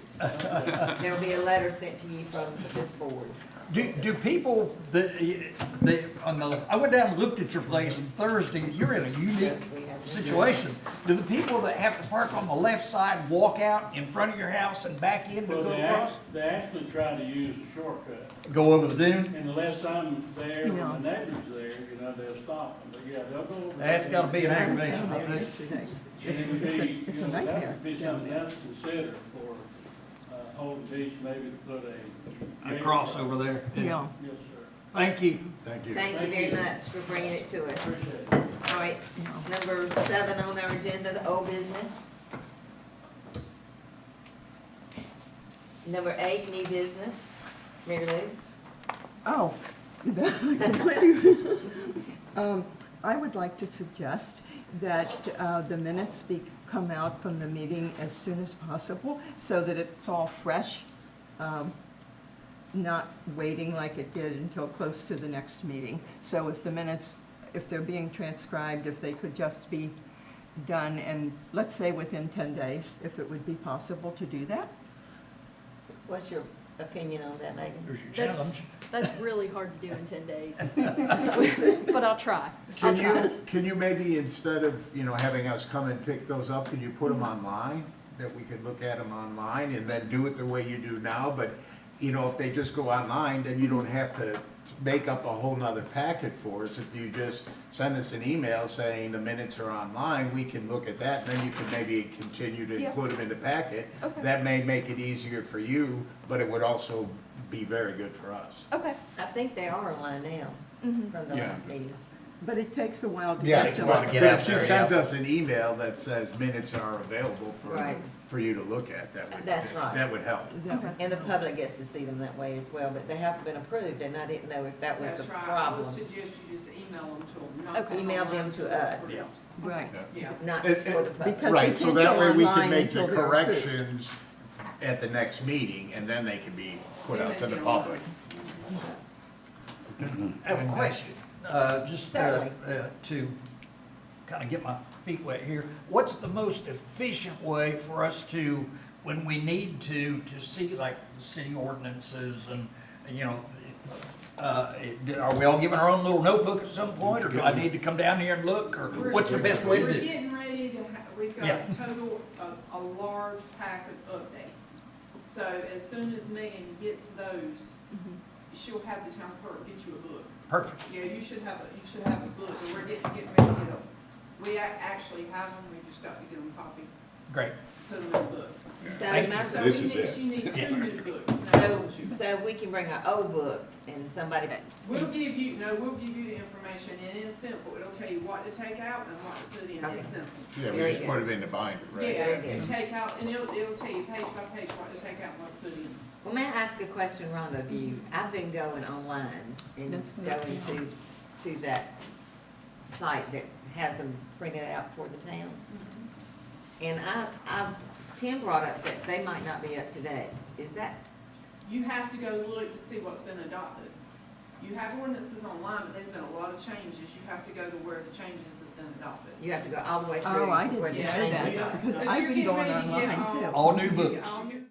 there'll be a letter sent to you from this board. Do people, I went down and looked at your place on Thursday, you're in a unique situation. Do the people that have to park on the left side walk out in front of your house and back in to Well, go they across? they actually try to use a shortcut. Go over the dune? And unless I'm there, Yeah. and the neighbor's there, they'll stop them. But yeah, they'll go over. That's gotta be an I was aggravation, down I there think. And yesterday. it would be, It's a that nightmare would be down something there. else to consider for, Holden Beach, maybe to put A cross over there. Yeah. Yes, sir. Thank you. Thank you. Thank you very much for bringing it to us. Appreciate it. All right, number 7 on our agenda, the old business. Number 8, new business. Mary Lou? Oh, completely. I would like to suggest that the minutes come out from the meeting as soon as possible, so that it's all fresh, not waiting like it did until close to the next meeting. So if the minutes, if they're being transcribed, if they could just be done, and let's say within 10 days, if it would be possible to do that? What's your opinion on that, Megan? There's your That's, challenge. that's really hard to do in 10 days. But I'll try. Can you maybe, instead of, having us come and pick those up, can you put them online? That we could look at them online and then do it the way you do now? But, if they just go online, then you don't have to make up a whole nother packet for us. If you just send us an email saying the minutes are online, we can look at that, and then you can maybe continue to Yeah. include them in the packet. Okay. That may make it easier for you, but it would also be very good for us. Okay. I think they are online now Mhm. from the Yeah. last meetings. But it takes a while to Yeah, get to a while to them. get but out if she there, sends yeah. us an email that says minutes are available Right. for you to look at, that would. That's right. That would help. Okay. And the public gets to see them that way as well, but they haven't been approved, and I didn't know if that was the That's right. I problem. would suggest you just email them to them, not. Okay. come Email online them to us. Yeah. Right. Yeah. Not It- just for the public. because- Right, they so can't that go way we can online make the until they're approved. corrections at the next meeting, and then they can be put Then out they to the get public. I have a question, just Certainly. to kind of get my feet wet here. What's the most efficient way for us to, when we need to see like the city ordinances and, are we all given our own little notebook at some point, or do I need to come down here and look, or what's the best way to We're do? getting ready to, we've got Yeah. a total of a large pack of updates. So as soon as Megan gets those, she'll have the town clerk get you a book. Perfect. Yeah, you should have a book, and we're getting ready to get them. We actually have them, we just got to get them copied, Great. put them in books. So Thank my, you. So This we is need, it. she needs Yeah. 2 new books. so we can bring our old book, and somebody, We'll give you the information, and it's simple, it'll tell you what to take out and what to put in, Okay. it's simple. Yeah, we Very just good. put them in the binder, right? Yeah, Very good. you take out, and it'll tell you page by page what to take out and what to put in. well, may I ask a question, Rhonda, of you? I've been going online and That's what going to that site that has them printed out for the town. And Tim brought up that they might not be up to date. Is that, You have to go look to see what's been adopted. You have ordinances online, but there's been a lot of changes, you have to go to where the changes have been adopted. you have to go all the way through? Oh, I where didn't the know changes that, are? because But I've you're been getting going ready to get online too. All new you get books. all new